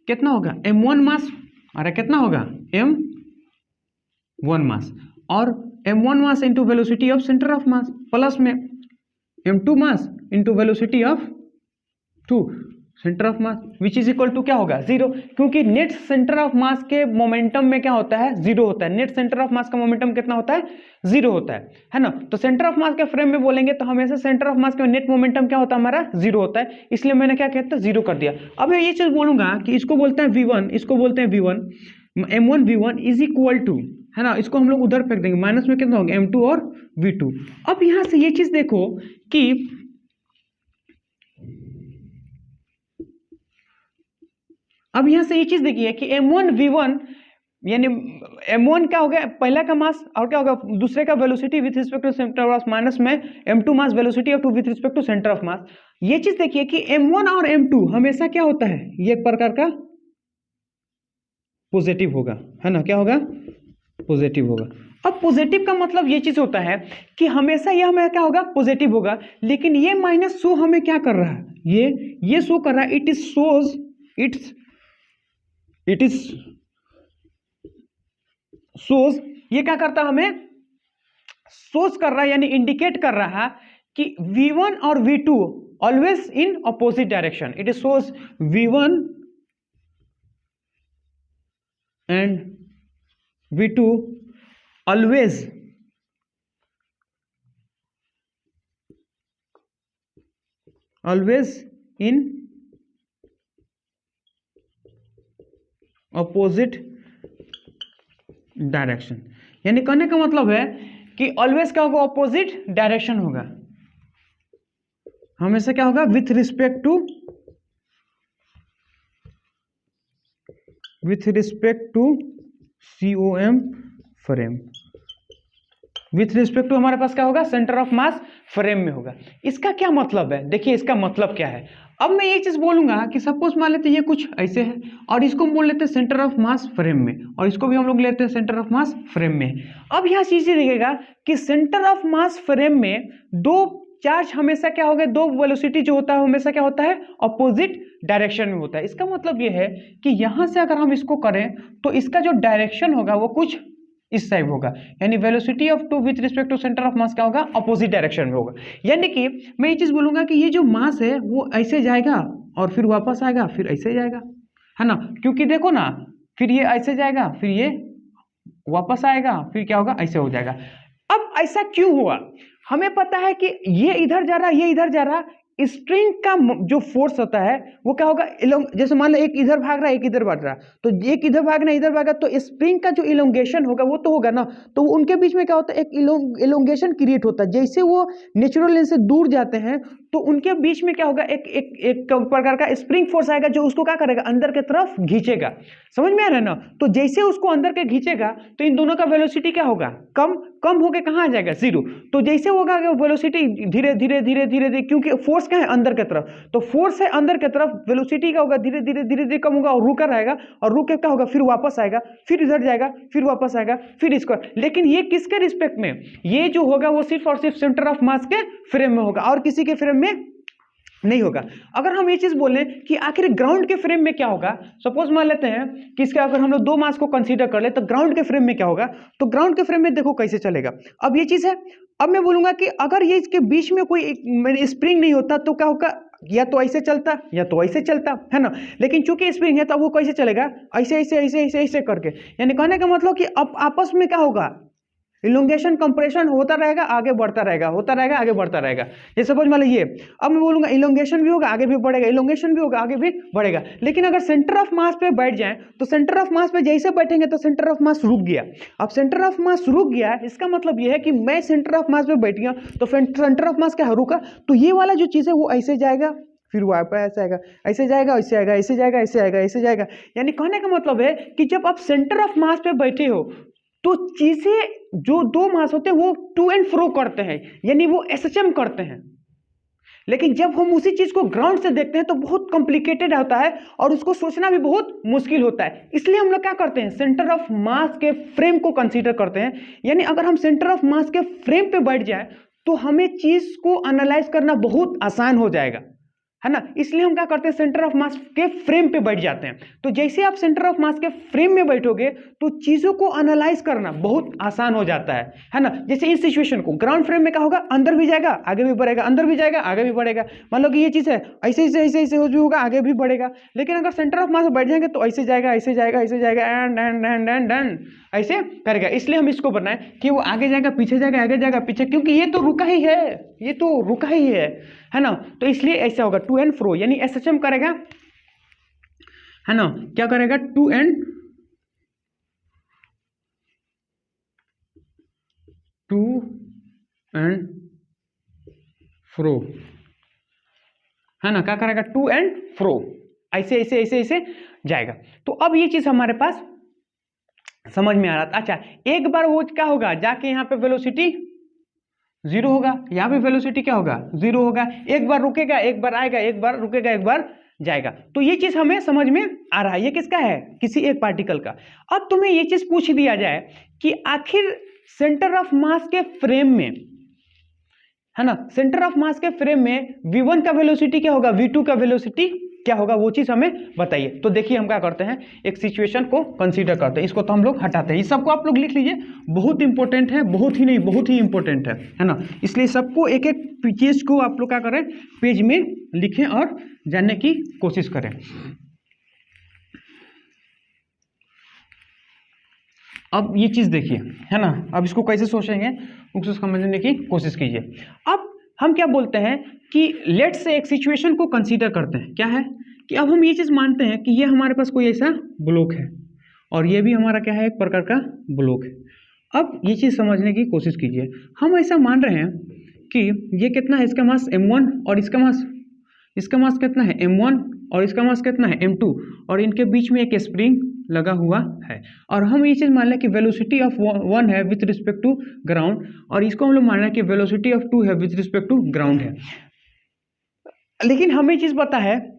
कितना होगा, m1 मास, अरे कितना होगा m1 मास, और m1 mass into velocity of centre of mass plus में m2 mass into velocity of 2 centre of mass which is equal to क्या होगा, 0, क्योंकि नेट सेंटर ऑफ मास के मोमेंटम में क्या होता है, 0 होता है। नेट सेंटर ऑफ मास का मोमेंटम कितना होता है, 0 होता है ना। तो सेंटर ऑफ मास के फ्रेम में बोलेंगे तो हमेशा सेंटर ऑफ मास का नेट मोमेंटम क्या होता है, हमारा 0 होता है, इसलिए मैंने क्या कहता है 0 कर दिया। अब मैं ये चीज बोलूंगा कि इसको बोलते हैं v1, इसको बोलते हैं v1, m1 v1 is equal to, है ना, इसको हम लोग उधर फेंक देंगे, माइनस में कितना होगा m2 और v2। अब यहां से ये चीज देखो कि अब यहां से ये चीज देखिए कि m1 v1 यानी m1 क्या हो गया, पहला का मास, और क्या होगा दूसरे का velocity with respect to centre of mass, minus में m2 mass velocity of 2 with respect to centre of mass. ये चीज देखिए कि m1 और m2 हमेशा क्या होता है, ये एक प्रकार का पॉजिटिव होगा, है ना, क्या होगा, पॉजिटिव होगा। अब पॉजिटिव का मतलब ये चीज होता है कि हमेशा ये हमें क्या होगा, पॉजिटिव होगा, लेकिन ये माइनस शो हमें क्या कर रहा है, ये शो कर रहा है, it is shows it is shows, ये क्या करता है, हमें सोज कर रहा है, यानी इंडिकेट कर रहा है कि v1 और v2 always in opposite direction. It is shows v1 and v2 always in opposite direction. यानी कहने का मतलब है कि ऑलवेज क्या होगा, अपोजिट डायरेक्शन होगा, हमेशा क्या होगा, with respect to COM frame, with respect to हमारे पास क्या होगा, सेंटर ऑफ मास फ्रेम में होगा। इसका क्या मतलब है, देखिए इसका मतलब क्या है। अब मैं ये चीज बोलूंगा कि सपोज मान लेते हैं ये कुछ ऐसे है, और इसको हम बोल लेते हैं सेंटर ऑफ मास फ्रेम में, और इसको भी हम लोग लेते हैं सेंटर ऑफ मास फ्रेम में। अब यहाँ चीजें देखिएगा कि सेंटर ऑफ मास फ्रेम में दो चार्ज हमेशा क्या होगा, दो वेलोसिटी जो होता है हमेशा क्या होता है, अपोजिट डायरेक्शन में होता है। इसका मतलब ये है कि यहां से अगर हम इसको करें तो इसका जो डायरेक्शन होगा वो कुछ इस टाइप होगा, यानी velocity of 2 with respect to centre of mass क्या होगा, अपोजिट डायरेक्शन में होगा। यानी कि मैं ये चीज बोलूंगा कि ये जो मास है वो ऐसे जाएगा और फिर वापस आएगा, फिर ऐसे जाएगा, है ना, क्योंकि देखो ना, फिर ये ऐसे जाएगा, फिर ये वापस आएगा, फिर क्या होगा, ऐसे हो जाएगा। अब ऐसा क्यों हुआ, हमें पता है कि ये इधर जा रहा, ये इधर जा रहा, स्प्रिंग का जो फोर्स होता है वो क्या होगा, जैसे मान लो एक इधर भाग रहा है एक इधर भाग रहा, तो एक इधर भागना इधर भागा, तो स्प्रिंग का जो इलोंगेशन होगा वो तो होगा ना, तो उनके बीच में क्या होता है, एक इलोंगेशन क्रिएट होता है। जैसे वो नेचुरल लेंथ से दूर जाते हैं तो उनके बीच में क्या होगा, एक प्रकार का स्प्रिंग फोर्स आएगा जो उसको क्या करेगा, अंदर की तरफ खींचेगा। समझ में आ रहा है ना, तो जैसे उसको अंदर के खींचेगा तो इन दोनों का वेलोसिटी क्या होगा, कम होके कहाँ आ जाएगा, 0। तो जैसे होगा वेलोसिटी धीरे धीरे धीरे धीरे धीरे, क्योंकि फोर्स क्या है, अंदर की तरफ, तो फोर्स है अंदर की तरफ, वेलोसिटी क्या होगा, धीरे धीरे धीरे धीरे कम होगा और रुका रहेगा, और रुक के क्या होगा, फिर वापस आएगा, फिर इधर जाएगा, फिर वापस आएगा, फिर इसको। लेकिन ये किसके रिस्पेक्ट में, ये जो होगा वो सिर्फ और सिर्फ सेंटर ऑफ मास के फ्रेम में होगा, और किसी के फ्रेम में नहीं होगा। अगर हम ये चीज बोलें कि आखिर ग्राउंड के फ्रेम में क्या होगा, सपोज मान लेते हैं कि इसका अगर हम लोग दो मास को कंसीडर कर ले तो ग्राउंड के फ्रेम में क्या होगा, तो ग्राउंड के फ्रेम में देखो कैसे चलेगा। अब ये चीज है, अब मैं बोलूंगा कि अगर ये इसके बीच में कोई स्प्रिंग नहीं होता तो क्या होगा, या तो ऐसे चलता या तो ऐसे चलता, है ना, लेकिन चूंकि स्प्रिंग है तो वो कैसे चलेगा, ऐसे ऐसे ऐसे ऐसे ऐसे करके। यानी कहने का मतलब कि अब आपस में क्या होगा, इलोंगेशन कंप्रेशन होता रहेगा, आगे बढ़ता रहेगा, होता रहेगा, आगे बढ़ता रहेगा। ये सपोज मान लीजिए, अब मैं बोलूंगा इलोंगेशन भी होगा, आगे भी बढ़ेगा, इलोंगेशन भी होगा, आगे भी बढ़ेगा। लेकिन अगर सेंटर ऑफ मास पे बैठ जाएं तो सेंटर ऑफ मास पे जैसे बैठेंगे तो सेंटर ऑफ मास रुक गया। अब सेंटर ऑफ मास रुक गया, इसका मतलब यह है कि मैं सेंटर ऑफ मास पे बैठ गया तो सेंटर ऑफ मास क्या रुका, तो ये वाला जो चीज है वो ऐसे जाएगा, फिर वापस ऐसे आएगा, ऐसे जाएगा, ऐसे आएगा, ऐसे जाएगा, ऐसे आएगा, ऐसे जाएगा। यानी कहने का मतलब है कि जब आप सेंटर ऑफ मास पे बैठे हो तो चीजें जो दो मास होते हैं वो टू एंड फ्रो करते हैं, यानी वो एसएचएम करते हैं। लेकिन जब हम उसी चीज को ग्राउंड से देखते हैं तो बहुत कॉम्प्लिकेटेड होता है और उसको सोचना भी बहुत मुश्किल होता है। इसलिए हम लोग क्या करते हैं, सेंटर ऑफ मास के फ्रेम को कंसीडर करते हैं। यानी अगर हम सेंटर ऑफ मास के फ्रेम पे बैठ जाए तो हमें चीज को एनालाइज करना बहुत आसान हो जाएगा, है ना। इसलिए हम क्या करते हैं, सेंटर ऑफ मास के फ्रेम पे बैठ जाते हैं। तो जैसे आप सेंटर ऑफ मास के फ्रेम में बैठोगे तो चीजों को एनालाइज करना बहुत आसान हो जाता है ना। जैसे इस सिचुएशन को ग्राउंड फ्रेम में क्या होगा, अंदर भी जाएगा आगे भी बढ़ेगा, अंदर भी जाएगा आगे भी बढ़ेगा। मान लो कि ये चीज है, ऐसे ऐसे ऐसे ऐसे हो भी होगा, आगे भी बढ़ेगा। लेकिन अगर सेंटर ऑफ मास में बैठ जाएंगे तो ऐसे जाएगा ऐसे जाएगा ऐसे जाएगा and and and and and ऐसे करेगा। इसलिए हम इसको बनाए कि वो आगे जाएगा पीछे जाएगा आगे जाएगा पीछे, क्योंकि ये तो रुका ही है, ये तो रुका ही है ना। तो इसलिए ऐसा होगा टू एंड फ्रो, यानी एसएचएम करेगा, है ना। क्या करेगा, टू एंड फ्रो, है ना। क्या करेगा, टू एंड फ्रो, ऐसे ऐसे ऐसे ऐसे जाएगा। तो अब ये चीज हमारे पास समझ में आ रहा था। अच्छा, एक बार वो क्या होगा, जाके यहाँ पे वेलोसिटी जीरो होगा, यहाँ पे वेलोसिटी क्या होगा, जीरो होगा। एक बार रुकेगा एक बार आएगा, एक बार रुकेगा एक बार जाएगा। तो ये चीज हमें समझ में आ रहा है, ये किसका है, किसी एक पार्टिकल का। अब तुम्हें ये चीज पूछ दिया जाए कि आखिर सेंटर ऑफ मास के फ्रेम में, है ना, सेंटर ऑफ मास के फ्रेम में v1 का वेलोसिटी क्या होगा, v2 का वेलोसिटी क्या होगा, वो चीज हमें बताइए। तो देखिए हम क्या करते हैं, एक सिचुएशन को कंसीडर करते हैं, इसको तो हम लोग हटाते हैं। इस सबको आप लोग लिख लीजिए, बहुत इंपॉर्टेंट है, बहुत ही नहीं बहुत ही इंपॉर्टेंट है ना। इसलिए सबको एक एक चीज को आप लोग क्या करें, पेज में लिखें और जानने की कोशिश करें। अब ये चीज देखिए, है ना, अब इसको कैसे सोचेंगे उसको समझने की कोशिश कीजिए। अब हम क्या बोलते हैं कि लेट से एक सिचुएशन को कंसीडर करते हैं, क्या है कि अब हम ये चीज मानते हैं कि ये हमारे पास कोई ऐसा ब्लॉक है और ये भी हमारा क्या है, एक प्रकार का ब्लॉक है। अब ये चीज समझने की कोशिश कीजिए, हम ऐसा मान रहे हैं कि ये कितना है, इसका मास m1 और इसका मास कितना है m1 और इसका मास कितना है m2 और इनके बीच में एक स्प्रिंग लगा हुआ है। और हम ये चीज मान लें कि वेलोसिटी ऑफ 1 है विथ रिस्पेक्ट टू ग्राउंड, और इसको हम लोग मान लें कि वेलोसिटी ऑफ 2 है विथ रिस्पेक्ट टू ग्राउंड है। लेकिन हमें ये चीज पता है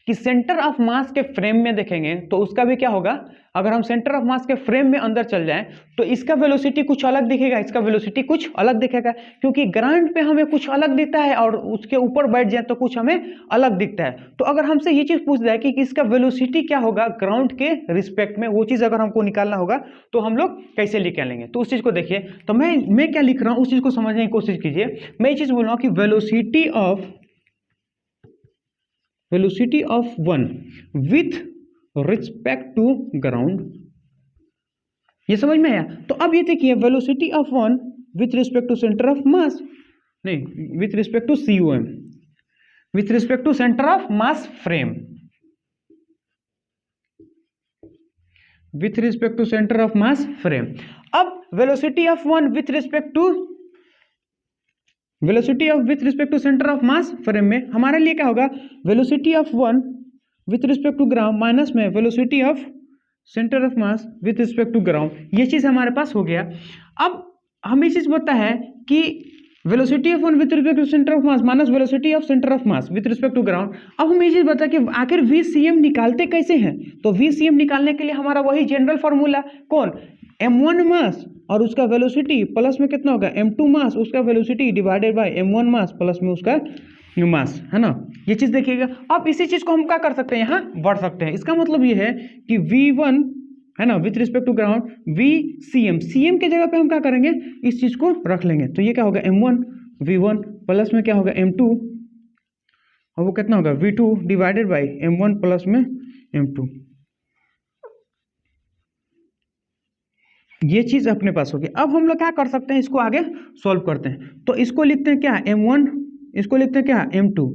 कि सेंटर ऑफ मास के फ्रेम में देखेंगे तो उसका भी क्या होगा, अगर हम सेंटर ऑफ मास के फ्रेम में अंदर चल जाएं तो इसका वेलोसिटी कुछ अलग दिखेगा, इसका वेलोसिटी कुछ अलग दिखेगा, क्योंकि ग्राउंड पे हमें कुछ अलग दिखता है और उसके ऊपर बैठ जाए तो कुछ हमें अलग दिखता है। तो अगर हमसे ये चीज पूछ जाए कि इसका वेलोसिटी क्या होगा ग्राउंड के रिस्पेक्ट में, वो चीज अगर हमको निकालना होगा तो हम लोग कैसे निकालेंगे। तो उस चीज को देखिए, तो मैं क्या लिख रहा हूँ उस चीज को समझने की कोशिश कीजिए। मैं ये चीज बोल रहा हूँ कि velocity of 1 with respect to ground, ये समझ में आया। तो अब ये देखिए, velocity of 1 with respect to centre of mass, नहीं with respect to COM, with respect to centre of mass frame, with respect to centre of mass frame. अब velocity of 1 with respect to centre of mass frame में हमारे लिए क्या होगा, velocity of 1 with respect to ground minus में velocity of centre of mass with respect to ground, ये चीज हमारे पास हो गया। अब हमें चीज पता है कि velocity of 1 with respect to centre of mass minus velocity of centre of mass with respect to ground. अब हमें ये चीज पता है कि आखिर VCM निकालते कैसे हैं। तो VCM निकालने के लिए हमारा वही जनरल फॉर्मूला, कौन, m1 मास और उसका वेलोसिटी प्लस में कितना होगा m2 मास, उसका velocity divided by m1 mass plus में उसका मास, है ना। ये चीज देखिएगा। अब इसी चीज को हम क्या कर सकते हैं, यहाँ बढ़ सकते हैं। इसका मतलब ये है कि V1, है ना, with respect to ground CM के जगह पे हम क्या करेंगे, इस चीज को रख लेंगे। तो ये क्या होगा m1 V1 प्लस में क्या होगा m2 और वो कितना होगा V2 divided by m1 plus में m2। ये चीज अपने पास होगी। अब हम लोग क्या कर सकते हैं, इसको आगे सॉल्व करते हैं। तो इसको लिखते हैं क्या, m1, इसको लिखते हैं क्या, m2,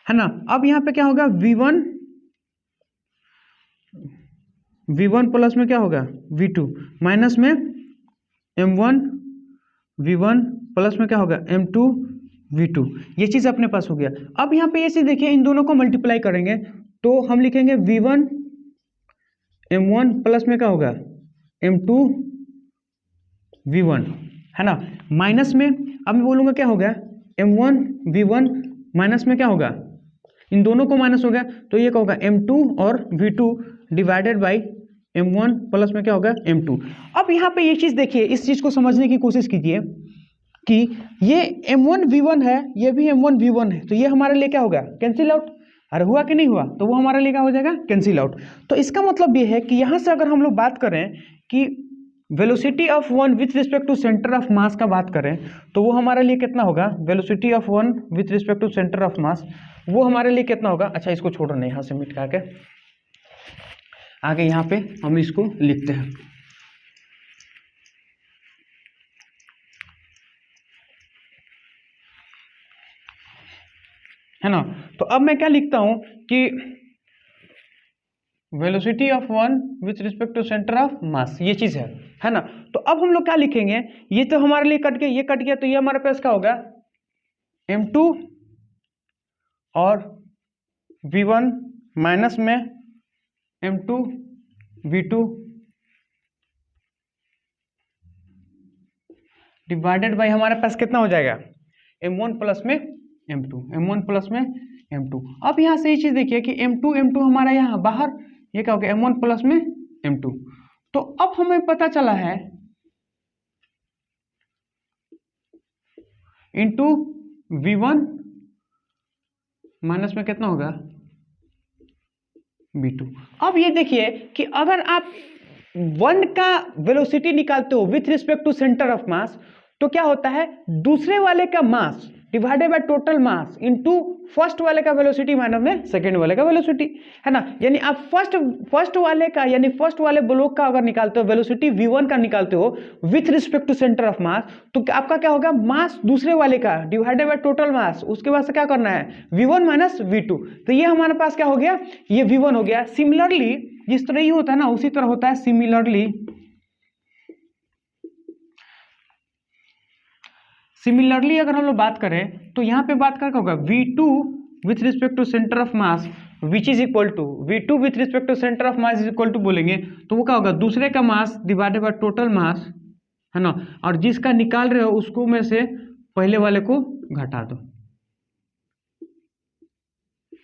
है ना। अब यहाँ पे क्या होगा, V1 प्लस में क्या होगा V2 माइनस में m1 V1 प्लस में क्या होगा m2 V2, ये चीज अपने पास हो गया। अब यहाँ पे ये चीज देखिए, इन दोनों को मल्टीप्लाई करेंगे तो हम लिखेंगे V1 m1 प्लस में क्या होगा m2 V1, है ना, माइनस में अब मैं बोलूँगा क्या हो गया m1 v1 माइनस में क्या होगा, इन दोनों को माइनस हो गया तो ये क्या होगा m2 और v2 divided by m1 plus में क्या होगा m2। अब यहाँ पे ये चीज़ देखिए, इस चीज़ को समझने की कोशिश कीजिए कि ये m1 v1 है, ये भी m1 v1 है, तो ये हमारे लिए क्या होगा कैंसिल आउट। अरे हुआ कि नहीं हुआ, तो वो हमारे लिए क्या हो जाएगा कैंसिल आउट। तो इसका मतलब ये है कि यहाँ से अगर हम लोग बात करें कि velocity of one with respect to centre of mass का बात करें तो वो हमारे लिए कितना होगा, velocity of one with respect to centre of mass वो हमारे लिए कितना होगा। अच्छा इसको छोड़ो नहीं, यहाँ से मिटा के आगे यहाँ पे हम इसको लिखते हैं, है ना। तो अब मैं क्या लिखता हूं कि velocity of one with respect to centre of mass, ये चीज है ना। तो अब हम लोग क्या लिखेंगे, ये तो हमारे लिए कट गया, ये कट गया, तो ये हमारे पास क्या होगा m2 और v1 माइनस में m2 v2 डिवाइडेड बाई हमारे पास कितना हो जाएगा m1 प्लस में m2, m1 प्लस में m2। अब यहाँ से ये चीज देखिए कि m2 हमारा यहाँ बाहर, ये क्या हो गया m1 प्लस में m2। तो अब हमें पता चला है इंटू v1 माइनस में कितना होगा v2। अब ये देखिए कि अगर आप वन का वेलोसिटी निकालते हो with respect to centre of mass तो क्या होता है, दूसरे वाले का mass divided by total mass into first वाले का वेलोसिटी माइनस में सेकंड वाले का वेलोसिटी, है ना। यानी आप फर्स्ट वाले का यानी फर्स्ट वाले ब्लॉक का अगर निकालते हो वेलोसिटी v1 का निकालते हो with respect to centre of mass तो आपका क्या होगा, मास दूसरे वाले का डिवाइडेड बाय टोटल मास, उसके बाद से क्या करना है v1 माइनस v2। तो ये हमारे पास क्या हो गया, ये v1 हो गया। सिमिलरली जिस तरह ये होता है ना उसी तरह होता है सिमिलरली अगर हम लोग बात करें तो यहाँ पे बात करके होगा v2 with respect to centre of mass which is equal to v2 with respect to centre of mass is equal to बोलेंगे तो वो क्या होगा दूसरे का mass divided by total mass, है ना, और जिसका निकाल रहे हो उसको में से पहले वाले को घटा दो,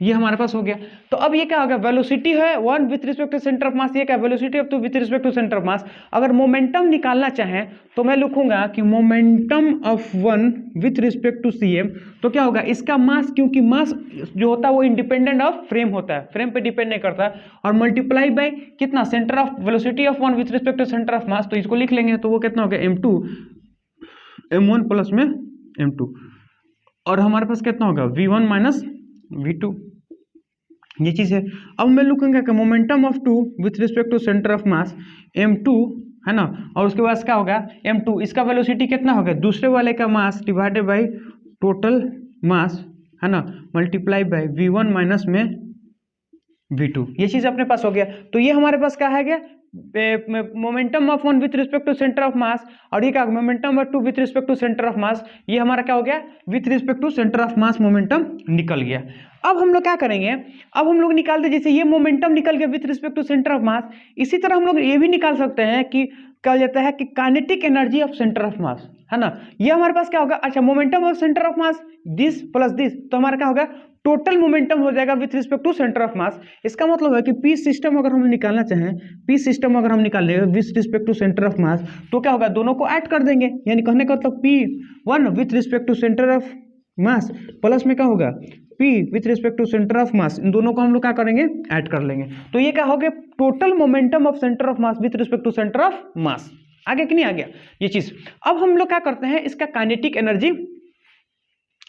ये हमारे पास हो गया। तो अब ये क्या होगा, वेलोसिटी है one with respect to centre of mass, ये क्या velocity of two with respect to centre of mass. अगर मोमेंटम निकालना चाहें तो मैं लिखूंगा कि momentum of one with respect to CM, तो क्या होगा इसका मास, क्योंकि मास जो होता है वो इंडिपेंडेंट ऑफ फ्रेम होता है, फ्रेम पे डिपेंड नहीं करता, और मल्टीप्लाई बाय कितना centre of velocity of one with respect to centre of mass, तो इसको लिख लेंगे तो वो कितना हो गया m2 m1 प्लस में m2, और हमारे पास कितना होगा v1 माइनस v2, ये चीज है। अब मैं लिखूंगा कि momentum of two with respect to centre of mass m2, है ना, और उसके बाद क्या होगा m2, इसका वेलोसिटी कितना होगा दूसरे वाले का mass divided by total mass, है ना, मल्टीप्लाई बाय v1 माइनस में v2, ये चीज अपने पास हो गया। तो ये हमारे पास क्या है गया momentum of one with respect to centre of mass, और ये क्या momentum of two with respect to centre of mass, ये हमारा क्या हो गया with respect to centre of mass momentum निकल गया। अब हम लोग क्या करेंगे, अब हम लोग निकालते जैसे ये मोमेंटम निकल गया with respect to centre of mass, इसी तरह हम लोग ये भी निकाल सकते हैं कि कहा जाता है कि kinetic energy of centre of mass, है ना। ये हमारे पास क्या होगा, अच्छा momentum of centre of mass this plus this, तो हमारा क्या होगा टोटल मोमेंटम हो जाएगा with respect to centre of mass. इसका मतलब है कि पी सिस्टम अगर हम निकालना चाहें, पी सिस्टम अगर हम निकाल लेंगे with respect to centre of mass तो क्या होगा दोनों को ऐड कर देंगे, यानी कहने का मतलब P1 with respect to centre of mass plus में क्या होगा P with respect to centre of mass, इन दोनों को हम लोग क्या करेंगे ऐड कर लेंगे, तो ये क्या हो गया total momentum of centre of mass with respect to centre of mass. आगे कि नहीं आ गया ये चीज। अब हम लोग क्या करते हैं इसका काइनेटिक एनर्जी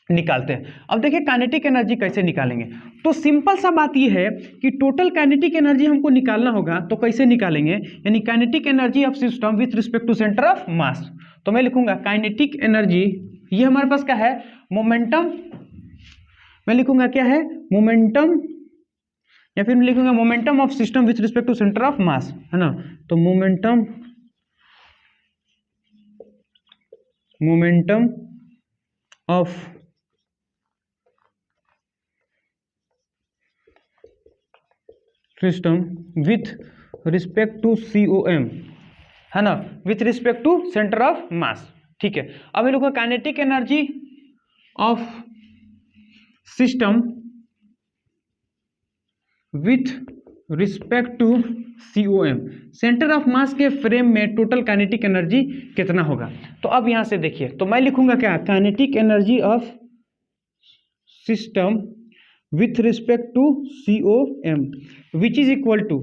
निकालते हैं। अब देखिए काइनेटिक एनर्जी कैसे निकालेंगे, तो सिंपल सा बात ये है कि टोटल काइनेटिक एनर्जी हमको निकालना होगा, तो कैसे निकालेंगे, यानी kinetic energy of system with respect to centre of mass, तो मैं लिखूंगा काइनेटिक एनर्जी, ये हमारे पास क्या है मोमेंटम, मैं लिखूंगा क्या है मोमेंटम, या फिर मैं लिखूंगा momentum of system with respect to centre of mass, है ना, तो momentum of system with respect to COM, है ना, with respect to centre of mass. ठीक है। अब ये लोग kinetic energy of system with respect to COM, centre of mass के फ्रेम में टोटल काइनेटिक एनर्जी कितना होगा। तो अब यहां से देखिए, तो मैं लिखूंगा क्या, kinetic energy of system with respect to COM which is equal to,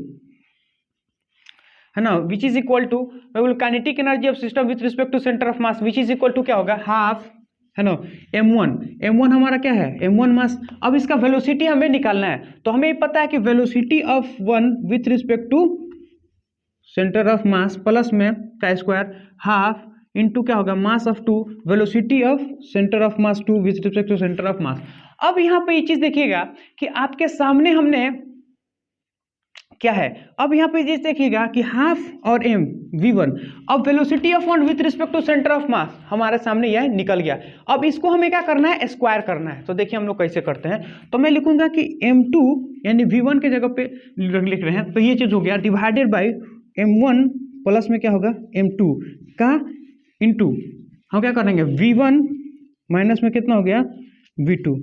है ना, which is equal to kinetic energy of system with respect to centre of mass which is equal to क्या होगा, हाफ, है ना, m1 हमारा क्या है, m1 मास। अब इसका वेलोसिटी हमें निकालना है, तो हमें पता है कि velocity of 1 with respect to centre of mass plus में का स्क्वायर हाफ इंटू क्या होगा, mass of 2, velocity of centre of mass 2 with respect to centre of mass. अब यहाँ पे ये चीज देखिएगा कि आपके सामने हमने क्या है, अब यहाँ पे जैसे देखिएगा कि हाफ और m v1, अब velocity of 1 with respect to centre of mass हमारे सामने यह निकल गया। अब इसको हमें क्या करना है, स्क्वायर करना है। तो देखिए हम लोग कैसे करते हैं, तो मैं लिखूंगा कि m2 यानी v1 के जगह पे लिख रहे हैं, तो ये चीज हो गया डिवाइडेड बाई m1 प्लस में क्या होगा m2 का इंटू हम क्या करेंगे v1 माइनस में कितना हो गया v2,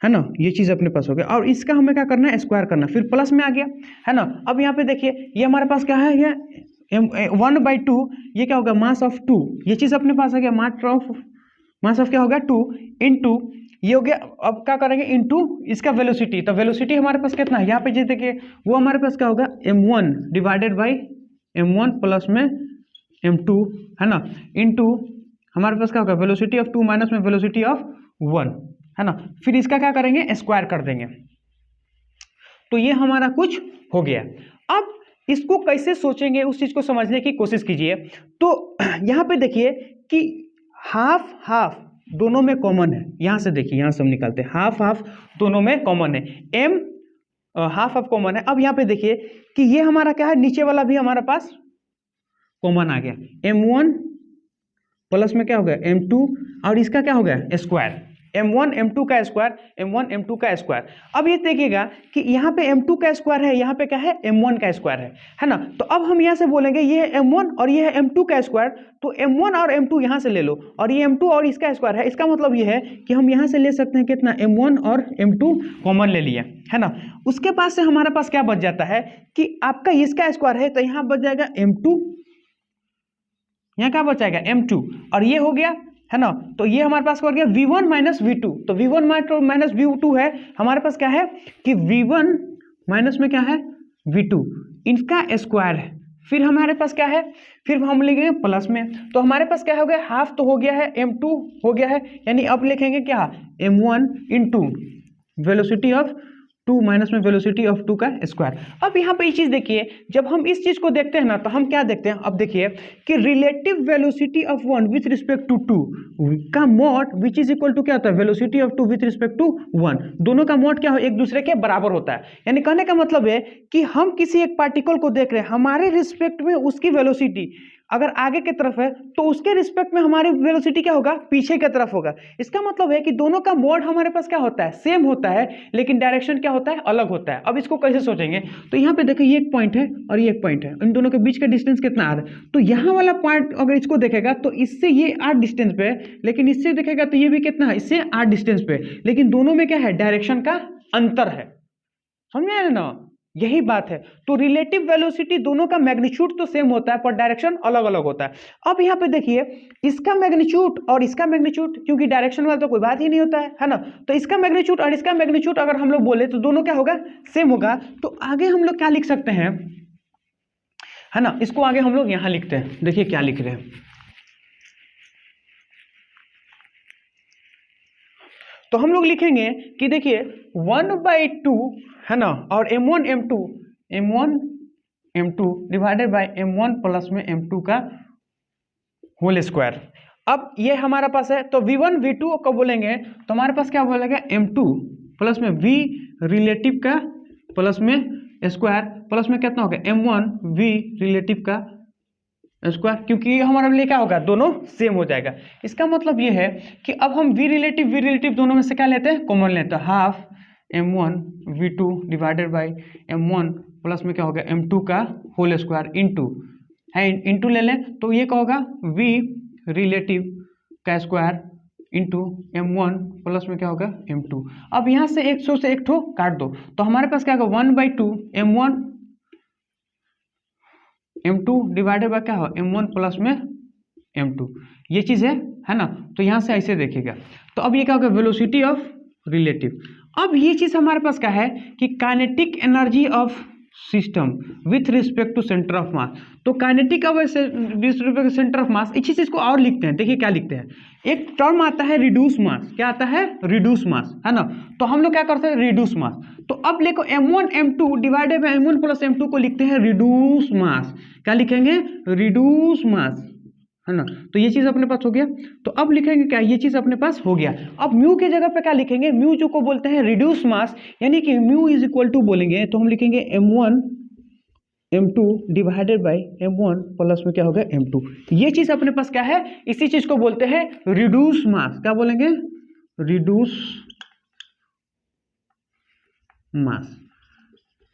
है ना, ये चीज़ अपने पास हो गया। और इसका हमें क्या करना है, स्क्वायर करना, फिर प्लस में आ गया, है ना। अब यहाँ पे देखिए ये हमारे पास क्या है, ये 1/2, ये क्या होगा, मास ऑफ 2, ये चीज़ अपने पास आ गया, मास ऑफ क्या होगा 2 इंटू ये हो गया। अब क्या करेंगे, इंटू इसका वेलोसिटी, तो वेलोसिटी हमारे पास कितना है, यहाँ पे जैसे देखिए वो हमारे पास क्या होगा m1 divided by m1 plus में m2, है ना, इंटू हमारे पास क्या होगा, वेलोसिटी ऑफ 2 माइनस में वेलोसिटी ऑफ 1, है ना। फिर इसका क्या करेंगे, स्क्वायर कर देंगे, तो ये हमारा कुछ हो गया। अब इसको कैसे सोचेंगे उस चीज को समझने की कोशिश कीजिए। तो यहाँ पे देखिए कि हाफ हाफ दोनों में कॉमन है, यहां से देखिए, यहां से हम निकालते हैं हाफ हाफ दोनों में कॉमन है, m हाफ हाफ कॉमन है। अब यहाँ पे देखिए कि ये हमारा क्या है, नीचे वाला भी हमारे पास कॉमन आ गया, m1 प्लस में क्या हो गया m2 और इसका क्या हो गया स्क्वायर, m1 m2 का स्क्वायर, m1 m2 का स्क्वायर। अब ये देखिएगा कि यहाँ पे m2 का स्क्वायर है, यहाँ पे क्या है m1 का स्क्वायर है ना। तो अब हम यहाँ से बोलेंगे ये है m1 और ये है m2 का स्क्वायर, तो m1 और m2 यहाँ से ले लो और ये m2 और इसका स्क्वायर है। इसका मतलब ये है कि हम यहाँ से ले सकते हैं कितना, m1 और m2 कॉमन ले लिया, है ना। उसके पास से हमारे पास क्या बच जाता है कि आपका इसका स्क्वायर है, तो यहाँ बच जाएगा m2, यहाँ क्या बचाएगा m2 और ये हो गया, है ना। तो ये हमारे पास हो गया v1 माइनस v2, तो v1 माइनस v2 है हमारे पास, क्या है कि v1 माइनस में क्या है v2, इनका स्क्वायर है। फिर हमारे पास क्या है, फिर हम लिखेंगे प्लस में, तो हमारे पास क्या हो गया, हाफ तो हो गया है, m2 हो गया है, यानी अब लिखेंगे क्या m1 into velocity of 2 minus में वेलोसिटी ऑफ 2 का स्क्वायर। अब यहाँ पे ये चीज देखिए, जब हम इस चीज को देखते हैं ना, तो हम क्या देखते हैं, अब देखिए कि relative velocity of 1 with respect to 2 का mod which is equal to क्या होता है, velocity of 2 with respect to 1, दोनों का मॉड क्या हो, एक दूसरे के बराबर होता है। यानी कहने का मतलब है कि हम किसी एक पार्टिकल को देख रहे हैं, हमारे रिस्पेक्ट में उसकी वेलोसिटी अगर आगे की तरफ है तो उसके रिस्पेक्ट में हमारी वेलोसिटी क्या होगा, पीछे की तरफ होगा। इसका मतलब है कि दोनों का मोड हमारे पास क्या होता है, सेम होता है, लेकिन डायरेक्शन क्या होता है, अलग होता है। अब इसको कैसे सोचेंगे, तो यहाँ पे देखिए ये एक पॉइंट है और ये एक पॉइंट है, इन दोनों के बीच का डिस्टेंस कितना आ रहा है, तो यहाँ वाला पॉइंट अगर इसको देखेगा तो इससे ये 8 डिस्टेंस पे है, लेकिन इससे देखेगा तो ये भी कितना है, इससे 8 डिस्टेंस पे, लेकिन दोनों में क्या है, डायरेक्शन का अंतर है। समझ आया ना, यही बात है। तो रिलेटिव वेलोसिटी दोनों का मैग्नीट्यूड तो सेम होता है पर डायरेक्शन अलग अलग होता है। अब यहाँ पे देखिए इसका मैग्नीट्यूड और इसका मैग्नीट्यूड, क्योंकि डायरेक्शन वाला तो कोई बात ही नहीं होता है ना, तो इसका मैग्नीट्यूड और इसका मैग्नीट्यूड अगर हम लोग बोले तो दोनों क्या होगा, सेम होगा। तो आगे हम लोग क्या लिख सकते हैं, है ना, इसको आगे हम लोग यहाँ लिखते हैं, देखिए क्या लिख रहे हैं। तो हम लोग लिखेंगे कि देखिए 1/2, है ना, और m1 m2 divided by m1 plus में m2 का होल स्क्वायर। अब ये हमारा पास है, तो v1 v2 को बोलेंगे तो हमारे पास क्या बोलेगा, m2 प्लस में v रिलेटिव का प्लस में स्क्वायर प्लस में कितना होगा, m1 v रिलेटिव का स्क्वायर, क्योंकि ये हमारा लिए क्या होगा, दोनों सेम हो जाएगा। इसका मतलब ये है कि अब हम v रिलेटिव दोनों में से क्या लेते हैं, कॉमन लेते हैं, half m1 v2 divided by m1 plus में क्या होगा, m2 का होल स्क्वायर इंटू है, इंटू ले लें तो ये क्या होगा, v रिलेटिव का स्क्वायर इंटू m1 प्लस में क्या होगा m2। अब यहाँ से 100 से एक ठो काट दो तो हमारे पास क्या होगा 1/2 m1 m2 डिवाइडेड बाय क्या हो m1 प्लस में m2। ये चीज़ है ना। तो यहाँ से ऐसे देखिएगा तो अब ये क्या होगा वेलोसिटी ऑफ रिलेटिव। अब ये चीज़ हमारे पास क्या है कि kinetic energy of system with respect to centre of mass. तो kinetic of centre of mass इसी चीज़ को और लिखते हैं। देखिए क्या लिखते हैं, एक टर्म आता है रिड्यूस मास। क्या आता है रिड्यूस मास, है ना। तो हम लोग क्या करते हैं रिड्यूस मास। तो अब देखो m1 m2 divided by m1 plus m2 को लिखते हैं रिड्यूस मास। क्या लिखेंगे रिड्यूस मास, है ना। तो ये चीज़ अपने पास हो गया। तो अब लिखेंगे क्या, ये चीज़ अपने पास हो गया। अब म्यू के जगह पे क्या लिखेंगे, म्यू जो को बोलते हैं रिड्यूस मास, यानी कि म्यू इज इक्वल टू बोलेंगे तो हम लिखेंगे m1 m2 divided by m1 plus में क्या होगा m2। ये चीज़ अपने पास क्या है, इसी चीज़ को बोलते हैं रिड्यूस मास। क्या बोलेंगे रिड्यूस मास,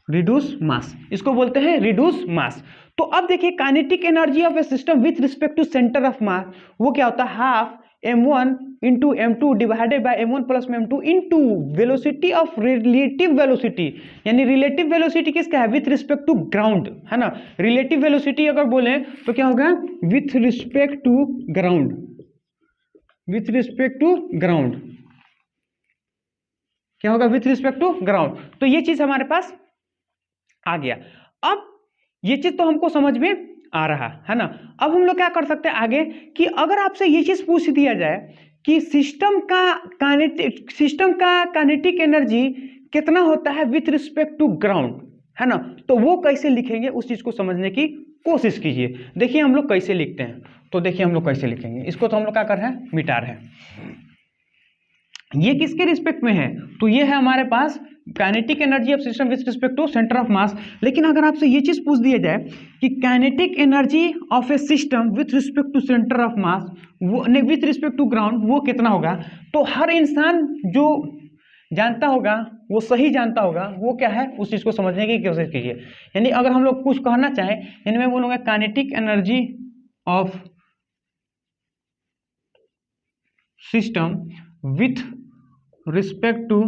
रिड्यूस मास इसको बोलते हैं रिड्यूस मास। तो अब देखिए kinetic energy of a system with respect to centre of mass वो क्या होता है half m1 into m2 divided by m1 plus में m2 into velocity of relative velocity, यानी रिलेटिव वेलोसिटी किसका है विथ रिस्पेक्ट टू ग्राउंड, है ना। रिलेटिव वेलोसिटी अगर बोले तो क्या होगा with respect to ground, with respect to ground क्या होगा विथ रिस्पेक्ट टू ग्राउंड। तो ये चीज हमारे पास आ गया। अब ये चीज तो हमको समझ में आ रहा है ना। अब हम लोग क्या कर सकते हैं आगे कि अगर आपसे ये चीज पूछ दिया जाए कि सिस्टम का काइनेटिक एनर्जी कितना होता है विथ रिस्पेक्ट टू ग्राउंड, है ना, तो वो कैसे लिखेंगे उस चीज को समझने की कोशिश कीजिए। देखिए हम लोग कैसे लिखते हैं, तो देखिए हम लोग कैसे लिखेंगे इसको। तो हम लोग क्या कर रहे हैं मिटा रहे हैं। ये किसके रिस्पेक्ट में है, तो ये है हमारे पास kinetic energy of system with respect to centre of mass. लेकिन अगर आपसे ये चीज पूछ दिया जाए कि kinetic energy of a system with respect to centre of mass वो विथ रिस्पेक्ट टू ग्राउंड वो कितना होगा, तो हर इंसान जो जानता होगा वो सही जानता होगा वो क्या है उस चीज को समझने की कोशिश कीजिए। यानी अगर हम लोग कुछ कहना चाहें, यानी मैं बोलूंगा kinetic energy of system with respect to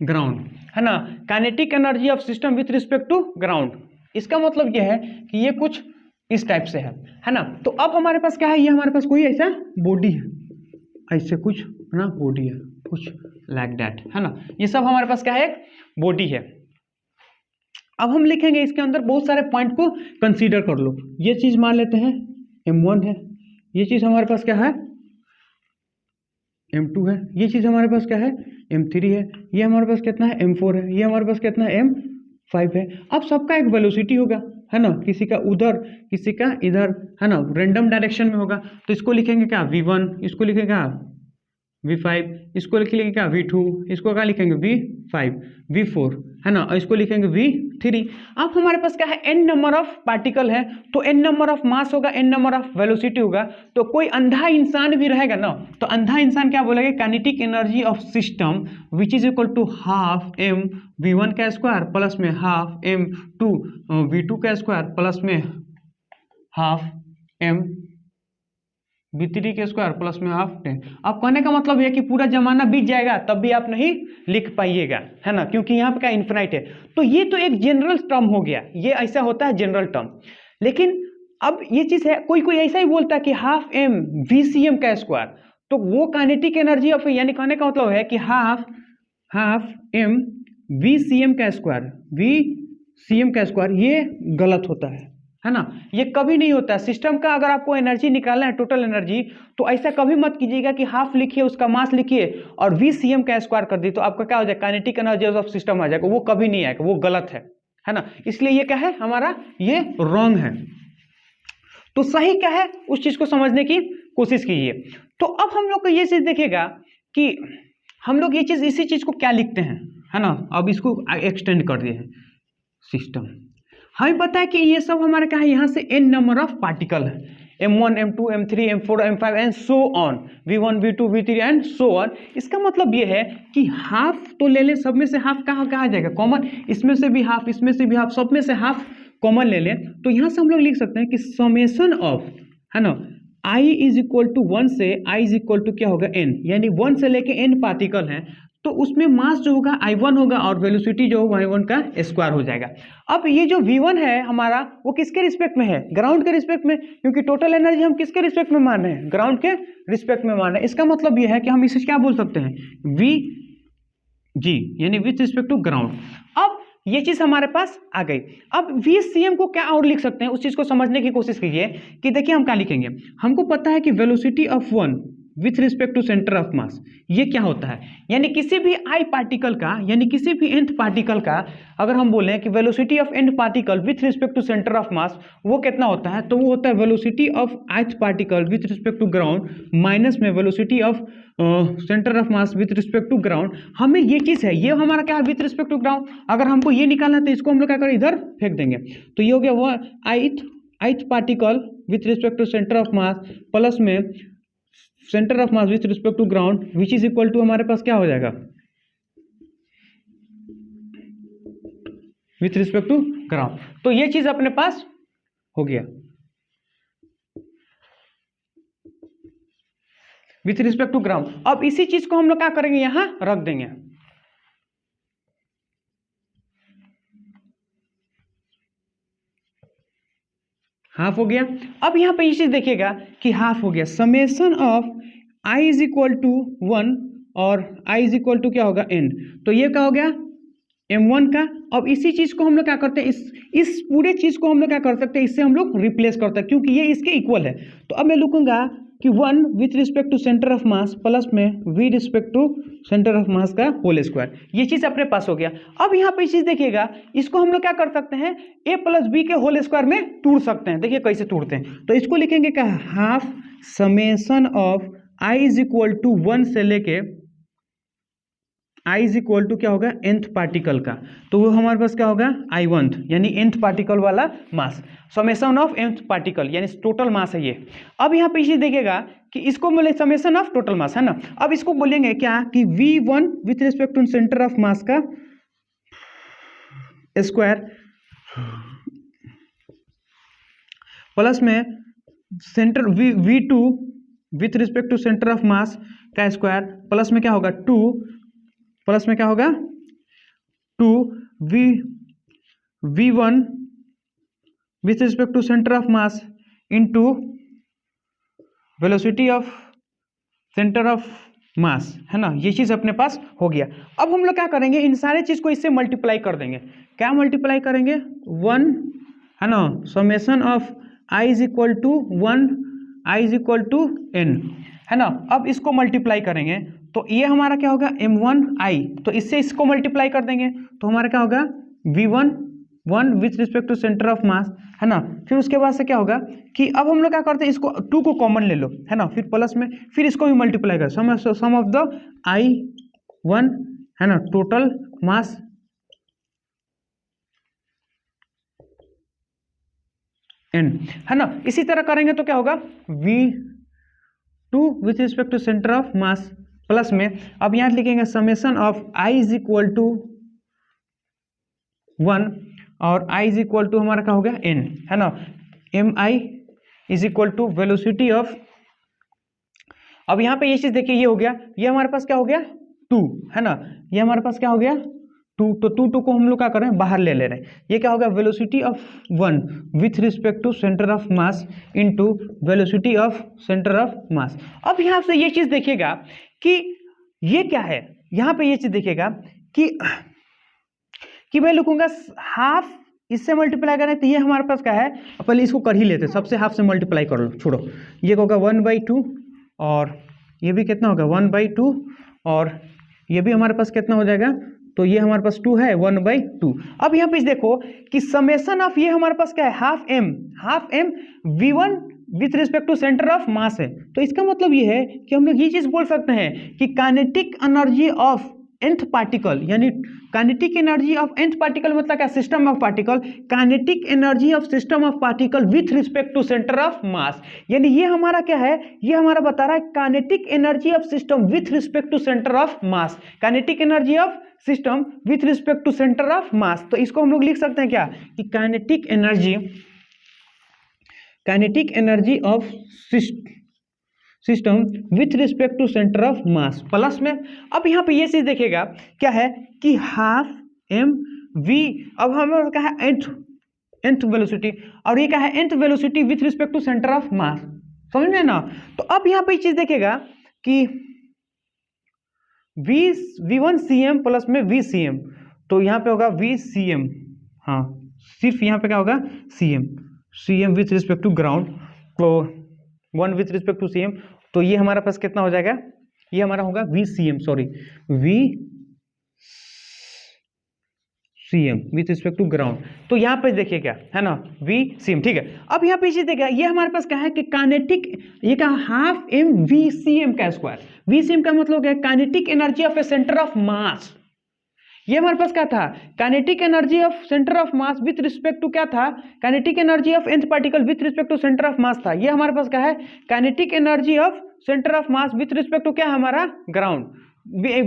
ground, है ना। Kinetic energy of system with respect to ground, इसका मतलब यह है कि ये कुछ इस टाइप से है ना। तो अब हमारे पास क्या है, ये हमारे पास कोई ऐसा बॉडी है, ऐसे कुछ है ना बॉडी है, कुछ लाइक दैट, है ना। ये सब हमारे पास क्या है एक बॉडी है। अब हम लिखेंगे इसके अंदर बहुत सारे पॉइंट को कंसीडर कर लो। ये चीज मान लेते हैं m1 है, ये चीज हमारे पास क्या है m2 है, ये चीज हमारे पास क्या है m3 है, ये हमारे पास कितना है m4 है, ये हमारे पास कितना है m5 है। अब सबका एक वेलोसिटी होगा, है ना, किसी का उधर किसी का इधर, है ना, रैंडम डायरेक्शन में होगा। तो इसको लिखेंगे क्या v1, इसको लिखेंगे क्या v5, इसको लिखेंगे क्या v2, इसको क्या लिखेंगे v5, v4, है ना, और इसको लिखेंगे v3। अब हमारे पास क्या है n नंबर ऑफ पार्टिकल है, तो n नंबर ऑफ मास होगा, n नंबर ऑफ वेलोसिटी होगा। तो कोई अंधा इंसान भी रहेगा ना, तो अंधा इंसान क्या बोलेगा kinetic energy of system which is equal to half m v1 का स्क्वायर प्लस में हाफ m2 v2 का स्क्वायर प्लस में हाफ m v3 के स्क्वायर प्लस में हाफ 10। अब कहने का मतलब है कि पूरा जमाना बीत जाएगा तब भी आप नहीं लिख पाइएगा, है ना, क्योंकि यहाँ पे क्या इन्फिनाइट है। तो ये तो एक जनरल टर्म हो गया, ये ऐसा होता है जनरल टर्म। लेकिन अब ये चीज है कोई कोई ऐसा ही बोलता है कि हाफ m vcm का स्क्वायर, तो वो काइनेटिक एनर्जी ऑफ, यानी कहने का मतलब है कि हाफ m vcm का स्क्वायर, ये गलत होता है ना। ये कभी नहीं होता है सिस्टम का। अगर आपको एनर्जी निकालना है टोटल एनर्जी, तो ऐसा कभी मत कीजिएगा कि हाफ लिखिए उसका मास लिखिए और vcm का स्क्वायर कर दी तो आपका क्या हो जाएगा काइनेटिक एनर्जी ऑफ सिस्टम आ जाएगा। वो कभी नहीं आएगा, वो गलत है ना। इसलिए ये क्या है हमारा, ये रॉन्ग है। तो सही क्या है उस चीज को समझने की कोशिश कीजिए। तो अब हम लोग को ये चीज देखिएगा कि हम लोग ये चीज इसी चीज को क्या लिखते हैं, है ना। अब इसको एक्सटेंड कर दिए हैं सिस्टम। हमें पता है कि ये सब हमारे क्या है, यहाँ से n नंबर ऑफ पार्टिकल है, m1 m2 m3 m4 m5 and so on, v1 v2 v3 and so on. इसका मतलब ये है कि हाफ तो ले लें, सब में से हाफ कहाँ आ जाएगा कॉमन, इसमें से भी हाफ, इसमें से भी हाफ, सब में से हाफ कॉमन ले लें। तो यहाँ से हम लोग लिख सकते हैं कि समेशन ऑफ, है ना, i इज इक्वल टू 1 से i इज इक्वल टू क्या होगा n, यानी 1 से लेके n पार्टिकल हैं, तो उसमें मास जो होगा i1 होगा और वेलोसिटी जो होगा i1 का स्क्वायर हो जाएगा। अब ये जो v1 है हमारा वो किसके रिस्पेक्ट में है? ग्राउंड के रिस्पेक्ट में, क्योंकि टोटल एनर्जी हम किसके रिस्पेक्ट में मान रहे हैं? ग्राउंड के रिस्पेक्ट में मान रहे हैं। इसका मतलब ये है कि हम इसे क्या बोल सकते हैं? v g, यानी विथ रिस्पेक्ट टू ग्राउंड। अब ये चीज हमारे पास आ गई। अब VCM को क्या और लिख सकते हैं, उस चीज को समझने की कोशिश कीजिए कि देखिए हम क्या लिखेंगे। हमको पता है कि velocity of one with respect to centre of mass, ये क्या होता है? यानी किसी भी आई पार्टिकल का, यानी किसी भी nth पार्टिकल का अगर हम बोलें कि velocity of nth particle with respect to centre of mass, वो कितना होता है? तो वो होता है velocity of ith particle with respect to ground minus में velocity of centre of mass with respect to ground. हमें ये चीज है, ये हमारा क्या है? With respect to ground. अगर हमको ये निकालना है तो इसको हम लोग क्या करें? इधर फेंक देंगे। तो ये हो गया वो ith particle with respect to centre of mass plus में centre of mass with respect to ground, which is equal to हमारे पास क्या हो जाएगा? With respect to ground. तो ये चीज अपने पास हो गया विथ रिस्पेक्ट टू ग्राउंड। अब इसी चीज को हम लोग क्या करेंगे? यहां रख देंगे। हाफ हो गया। अब यहां पे ये चीज देखिएगा कि हाफ हो गया, summation of I is equal to 1 और आई इज इक्वल टू क्या होगा? n। तो ये क्या हो गया? m1 का। अब इसी चीज को हम लोग क्या करते हैं? इस पूरे चीज को हम लोग क्या कर सकते हैं? इससे हम लोग रिप्लेस करते हैं, क्योंकि ये इसके इक्वल है। तो अब मैं लिखूंगा कि 1 with respect to centre of mass plus में V respect to centre of mass का होल स्क्वायर। ये चीज अपने पास हो गया। अब यहाँ पे चीज देखिएगा, इसको हम लोग क्या कर सकते हैं? a प्लस बी के होल स्क्वायर में तोड़ सकते हैं। देखिए कैसे तोड़ते हैं। तो इसको लिखेंगे क्या? Half summation of i is equal to 1 से लेके i इज इक्वल टू क्या होगा? nth पार्टिकल का। तो वो हमारे पास क्या होगा? i1th, यानी nth पार्टिकल वाला मास, समेशन ऑफ nth पार्टिकल, यानी टोटल मास है ये। अब यहाँ पे इसे देखिएगा कि इसको बोले समेशन ऑफ टोटल मास, है ना। अब इसको बोलेंगे क्या कि v1 with respect to centre of mass का स्क्वायर प्लस में centre v2 with respect to centre of mass का स्क्वायर प्लस में क्या होगा? 2 प्लस में क्या होगा? 2v1 with respect to centre of mass into velocity of centre of mass, है ना। ये चीज अपने पास हो गया। अब हम लोग क्या करेंगे? इन सारे चीज को इससे मल्टीप्लाई कर देंगे। क्या मल्टीप्लाई करेंगे? 1, है ना, summation of i is equal to 1, i is equal to n, है ना। अब इसको मल्टीप्लाई करेंगे तो ये हमारा क्या होगा? m1i। तो इससे इसको मल्टीप्लाई कर देंगे तो हमारा क्या होगा? v1 1 with respect to centre of mass, है ना। फिर उसके बाद से क्या होगा कि अब हम लोग क्या करते हैं? इसको 2 को कॉमन ले लो, है ना, फिर प्लस में फिर इसको भी मल्टीप्लाई कर सम ऑफ द i1, है ना, टोटल मास n, है ना। इसी तरह करेंगे तो क्या होगा? v2 with respect to centre of mass plus में, अब यहां लिखेंगे summation of i is equal to 1 और i इज इक्वल टू हमारा क्या हो गया? n, है ना। mi is equal to velocity of, अब यहाँ पे ये चीज देखिए, ये हो गया, ये हमारे पास क्या हो गया? 2, है ना। ये हमारे पास क्या हो गया? 2। तो 2 को हम लोग क्या कर रहे हैं? बाहर ले रहे हैं। ये क्या होगा? Velocity of 1 with respect to centre of mass into velocity of centre of mass. अब यहाँ से ये चीज देखिएगा कि ये क्या है। यहाँ पे ये चीज देखिएगा कि मैं लिखूंगा हाफ, इससे मल्टीप्लाई करें तो ये हमारे पास क्या है? पहले इसको कर ही लेते, सबसे हाफ से मल्टीप्लाई कर लो, छोड़ो। ये होगा 1/2 और ये भी कितना होगा? 1/2 और ये भी हमारे पास कितना हो जाएगा? तो ये हमारे पास 2 है, 1/2। अब यहाँ पे देखो कि समेशन ऑफ ये हमारे पास क्या है? Half m v1 with respect to centre of mass है। तो इसका मतलब ये है कि हम लोग ये चीज बोल सकते हैं कि kinetic energy of nth particle, यानी kinetic energy of nth particle मतलब क्या? System of particle, kinetic energy of system of particle with respect to centre of mass. यानी ये हमारा क्या है? ये हमारा बता रहा है kinetic energy of system with respect to centre of mass, kinetic energy of system with respect to centre of mass. तो इसको हम लोग लिख सकते हैं क्या? कि kinetic energy kinetic energy of system with respect to centre of mass plus में। अब यहाँ पे ये चीज देखेगा क्या है कि हाफ एम वी, अब हमें क्या है nth वेलोसिटी, और ये क्या है nth velocity with respect to centre of mass, समझ में ना। तो अब यहाँ पे ये चीज देखेगा कि v1 cm प्लस में v cm, तो यहाँ पे होगा v cm, हाँ सिर्फ यहाँ पे क्या होगा cm with respect to ground, तो 1 विथ रिस्पेक्ट टू cm, तो ये हमारा पास कितना हो जाएगा, ये हमारा होगा v cm, sorry v cm with respect to ground. तो यहाँ पे देखिए क्या है ना, v cm, ठीक है। अब यहाँ पे चीज देखिए, ये हमारे पास क्या है कि काइनेटिक, ये क्या हाफ m v cm का स्क्वायर, v cm का मतलब क्या है, kinetic energy of a centre of mass. ये हमारे पास क्या था, kinetic energy of centre of mass with respect to क्या था, kinetic energy of nth particle with respect to centre of mass था। ये हमारे पास क्या है, kinetic energy of centre of mass with respect to क्या है हमारा, ground,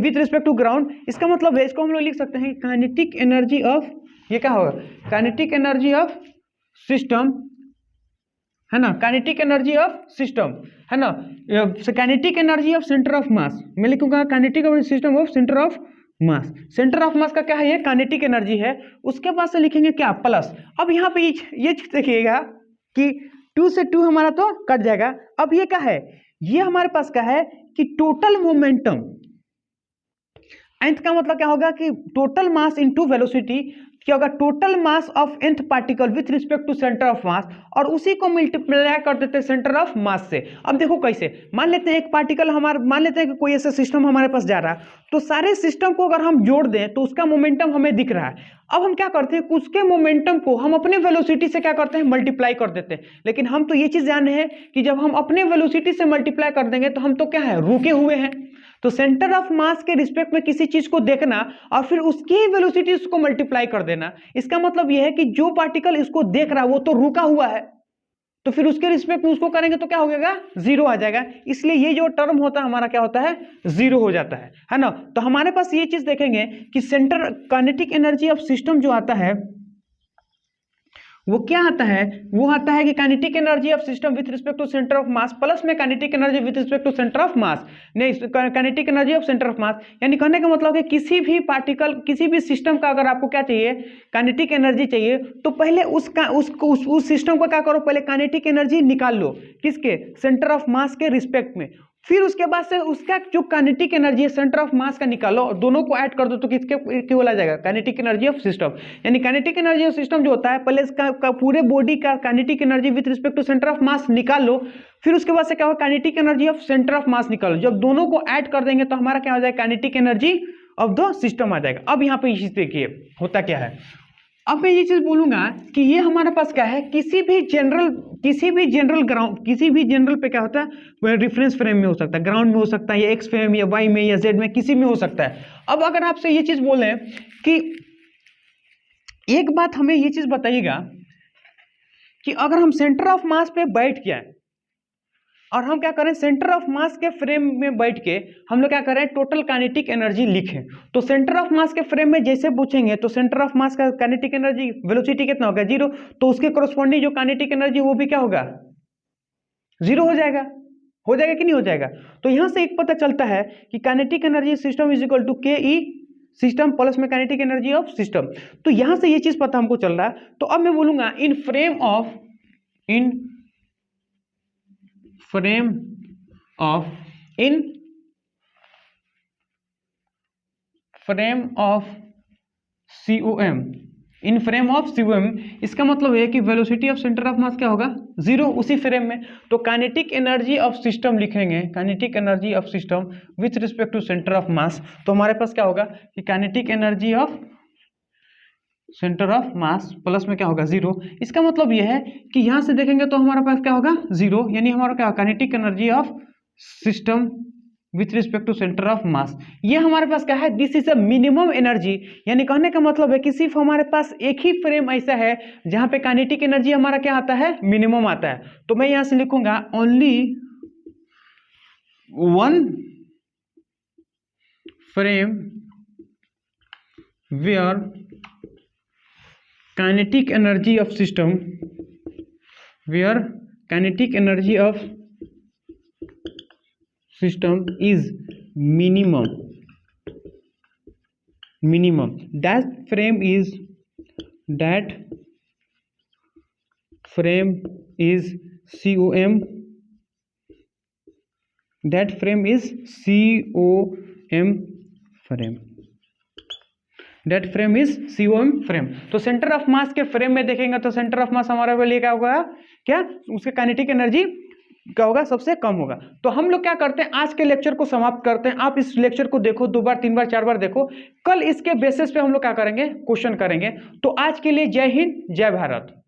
with respect to ground. इसका मतलब है, इसको हम लोग लिख सकते हैं काइनेटिक एनर्जी ऑफ, ये क्या होगा, काइनेटिक एनर्जी ऑफ सिस्टम, है ना, काइनेटिक एनर्जी ऑफ सिस्टम, है ना, kinetic energy of centre of mass, मैं लिखूंगा kinetic system of centre of mass. Centre of mass का क्या है, ये काइनेटिक एनर्जी है। उसके बाद से लिखेंगे क्या, प्लस। अब यहाँ पे ये देखिएगा कि 2 से 2 हमारा तो कट जाएगा। अब ये क्या है, ये हमारे पास क्या है कि टोटल मोमेंटम, nth का मतलब क्या होगा कि टोटल मास इनटू वेलोसिटी, क्या होगा, total mass of nth particle with respect to centre of mass, और उसी को मल्टीप्लाई कर देते हैं सेंटर ऑफ मास से। अब देखो कैसे, मान लेते हैं एक पार्टिकल हमारे, मान लेते हैं कि कोई ऐसा सिस्टम हमारे पास जा रहा है, तो सारे सिस्टम को अगर हम जोड़ दें तो उसका मोमेंटम हमें दिख रहा है। अब हम क्या करते हैं, उसके मोमेंटम को हम अपने वेलोसिटी से क्या करते हैं, मल्टीप्लाई कर देते हैं। लेकिन हम तो ये चीज जान रहे हैं कि जब हम अपने वेलोसिटी से मल्टीप्लाई कर देंगे तो हम तो क्या है, रुके हुए हैं। तो सेंटर ऑफ मास के रिस्पेक्ट में किसी चीज को देखना और फिर उसकी ही वेलोसिटी उसको मल्टीप्लाई कर देना, इसका मतलब यह है कि जो पार्टिकल इसको देख रहा है वो तो रुका हुआ है, तो फिर उसके रिस्पेक्ट में उसको करेंगे तो क्या हो जाएगा, जीरो आ जाएगा। इसलिए ये जो टर्म होता है हमारा क्या होता है, जीरो हो जाता है ना। तो हमारे पास ये चीज देखेंगे कि centre kinetic energy of system जो आता है वो क्या आता है, वो आता है कि kinetic energy of system with respect to centre of mass plus में kinetic energy with respect to centre of mass, नहीं kinetic energy of centre of mass. यानी कहने का मतलब है किसी भी पार्टिकल, किसी भी सिस्टम का अगर आपको क्या चाहिए, काइनेटिक एनर्जी चाहिए, तो पहले उसका उस सिस्टम को क्या करो, पहले काइनेटिक एनर्जी निकाल लो, किसके, सेंटर ऑफ मास के रिस्पेक्ट में। फिर उसके बाद से उसका जो काइनेटिक एनर्जी है सेंटर ऑफ मास का निकालो और दोनों को ऐड कर दो तो किसके बोला जाएगा, काइनेटिक एनर्जी ऑफ सिस्टम। यानी काइनेटिक एनर्जी ऑफ सिस्टम जो होता है, पहले इसका पूरे बॉडी का kinetic energy with respect to centre of mass निकाल लो, फिर उसके बाद से क्या होगा, kinetic energy of centre of mass निकालो। जब दोनों को ऐड कर देंगे तो हमारा क्या हो जाएगा, kinetic energy of the system आ जाएगा। अब यहाँ पे इस चीज देखिए होता क्या है, अब मैं ये चीज बोलूंगा कि ये हमारे पास क्या है, किसी भी जनरल ग्राउंड, किसी भी जनरल पे क्या होता है, वह रेफरेंस फ्रेम में हो सकता है, ग्राउंड में हो सकता है, या एक्स फ्रेम या वाई में या जेड में, किसी में हो सकता है। अब अगर आपसे ये चीज बोले कि एक बात हमें ये चीज बताइएगा कि अगर हम सेंटर ऑफ मास पे बैठ गए और हम क्या करें, सेंटर ऑफ मास के फ्रेम में बैठ के हम लोग क्या करें, टोटल काइनेटिक एनर्जी लिखें, तो सेंटर ऑफ मास के फ्रेम में जैसे पूछेंगे तो सेंटर ऑफ मास का काइनेटिक एनर्जी वेलोसिटी कितना होगा, जीरो, तो उसके कॉरस्पॉन्डिंग जो काइनेटिक एनर्जी वो भी क्या होगा, जीरो हो जाएगा कि नहीं हो जाएगा। तो यहां से एक पता चलता है कि kinetic energy system is equal to K E system plus में काइनेटिक एनर्जी ऑफ सिस्टम। तो यहां से ये चीज पता हमको चल रहा है। तो अब मैं बोलूंगा in frame of COM, in frame of COM, इसका मतलब है कि velocity of centre of mass क्या होगा, जीरो, उसी फ्रेम में। तो काइनेटिक एनर्जी ऑफ सिस्टम लिखेंगे, kinetic energy of system with respect to centre of mass, तो हमारे पास क्या होगा कि kinetic energy of centre of mass plus में क्या होगा, जीरो। इसका मतलब यह है कि यहां से देखेंगे तो हमारे पास क्या होगा, जीरो, यानी हमारा क्या, kinetic energy of system with respect to centre of mass. ये हमारे पास क्या है, this is a minimum energy. यानी कहने का मतलब है कि सिर्फ हमारे पास एक ही फ्रेम ऐसा है जहां पे काइनेटिक एनर्जी हमारा क्या आता है, मिनिमम आता है। तो मैं यहां से लिखूंगा only one frame where kinetic energy of system, where kinetic energy of system is minimum that frame is COM frame. तो सेंटर ऑफ मास के फ्रेम में देखेंगे तो सेंटर ऑफ मास हमारा लिए क्या होगा, क्या उसके काइनेटिक एनर्जी क्या होगा, सबसे कम होगा। तो हम लोग क्या करते हैं, आज के लेक्चर को समाप्त करते हैं। आप इस लेक्चर को देखो, 2 बार 3 बार 4 बार देखो, कल इसके बेसिस पे हम लोग क्या करेंगे, क्वेश्चन करेंगे। तो आज के लिए जय हिंद, जय भारत।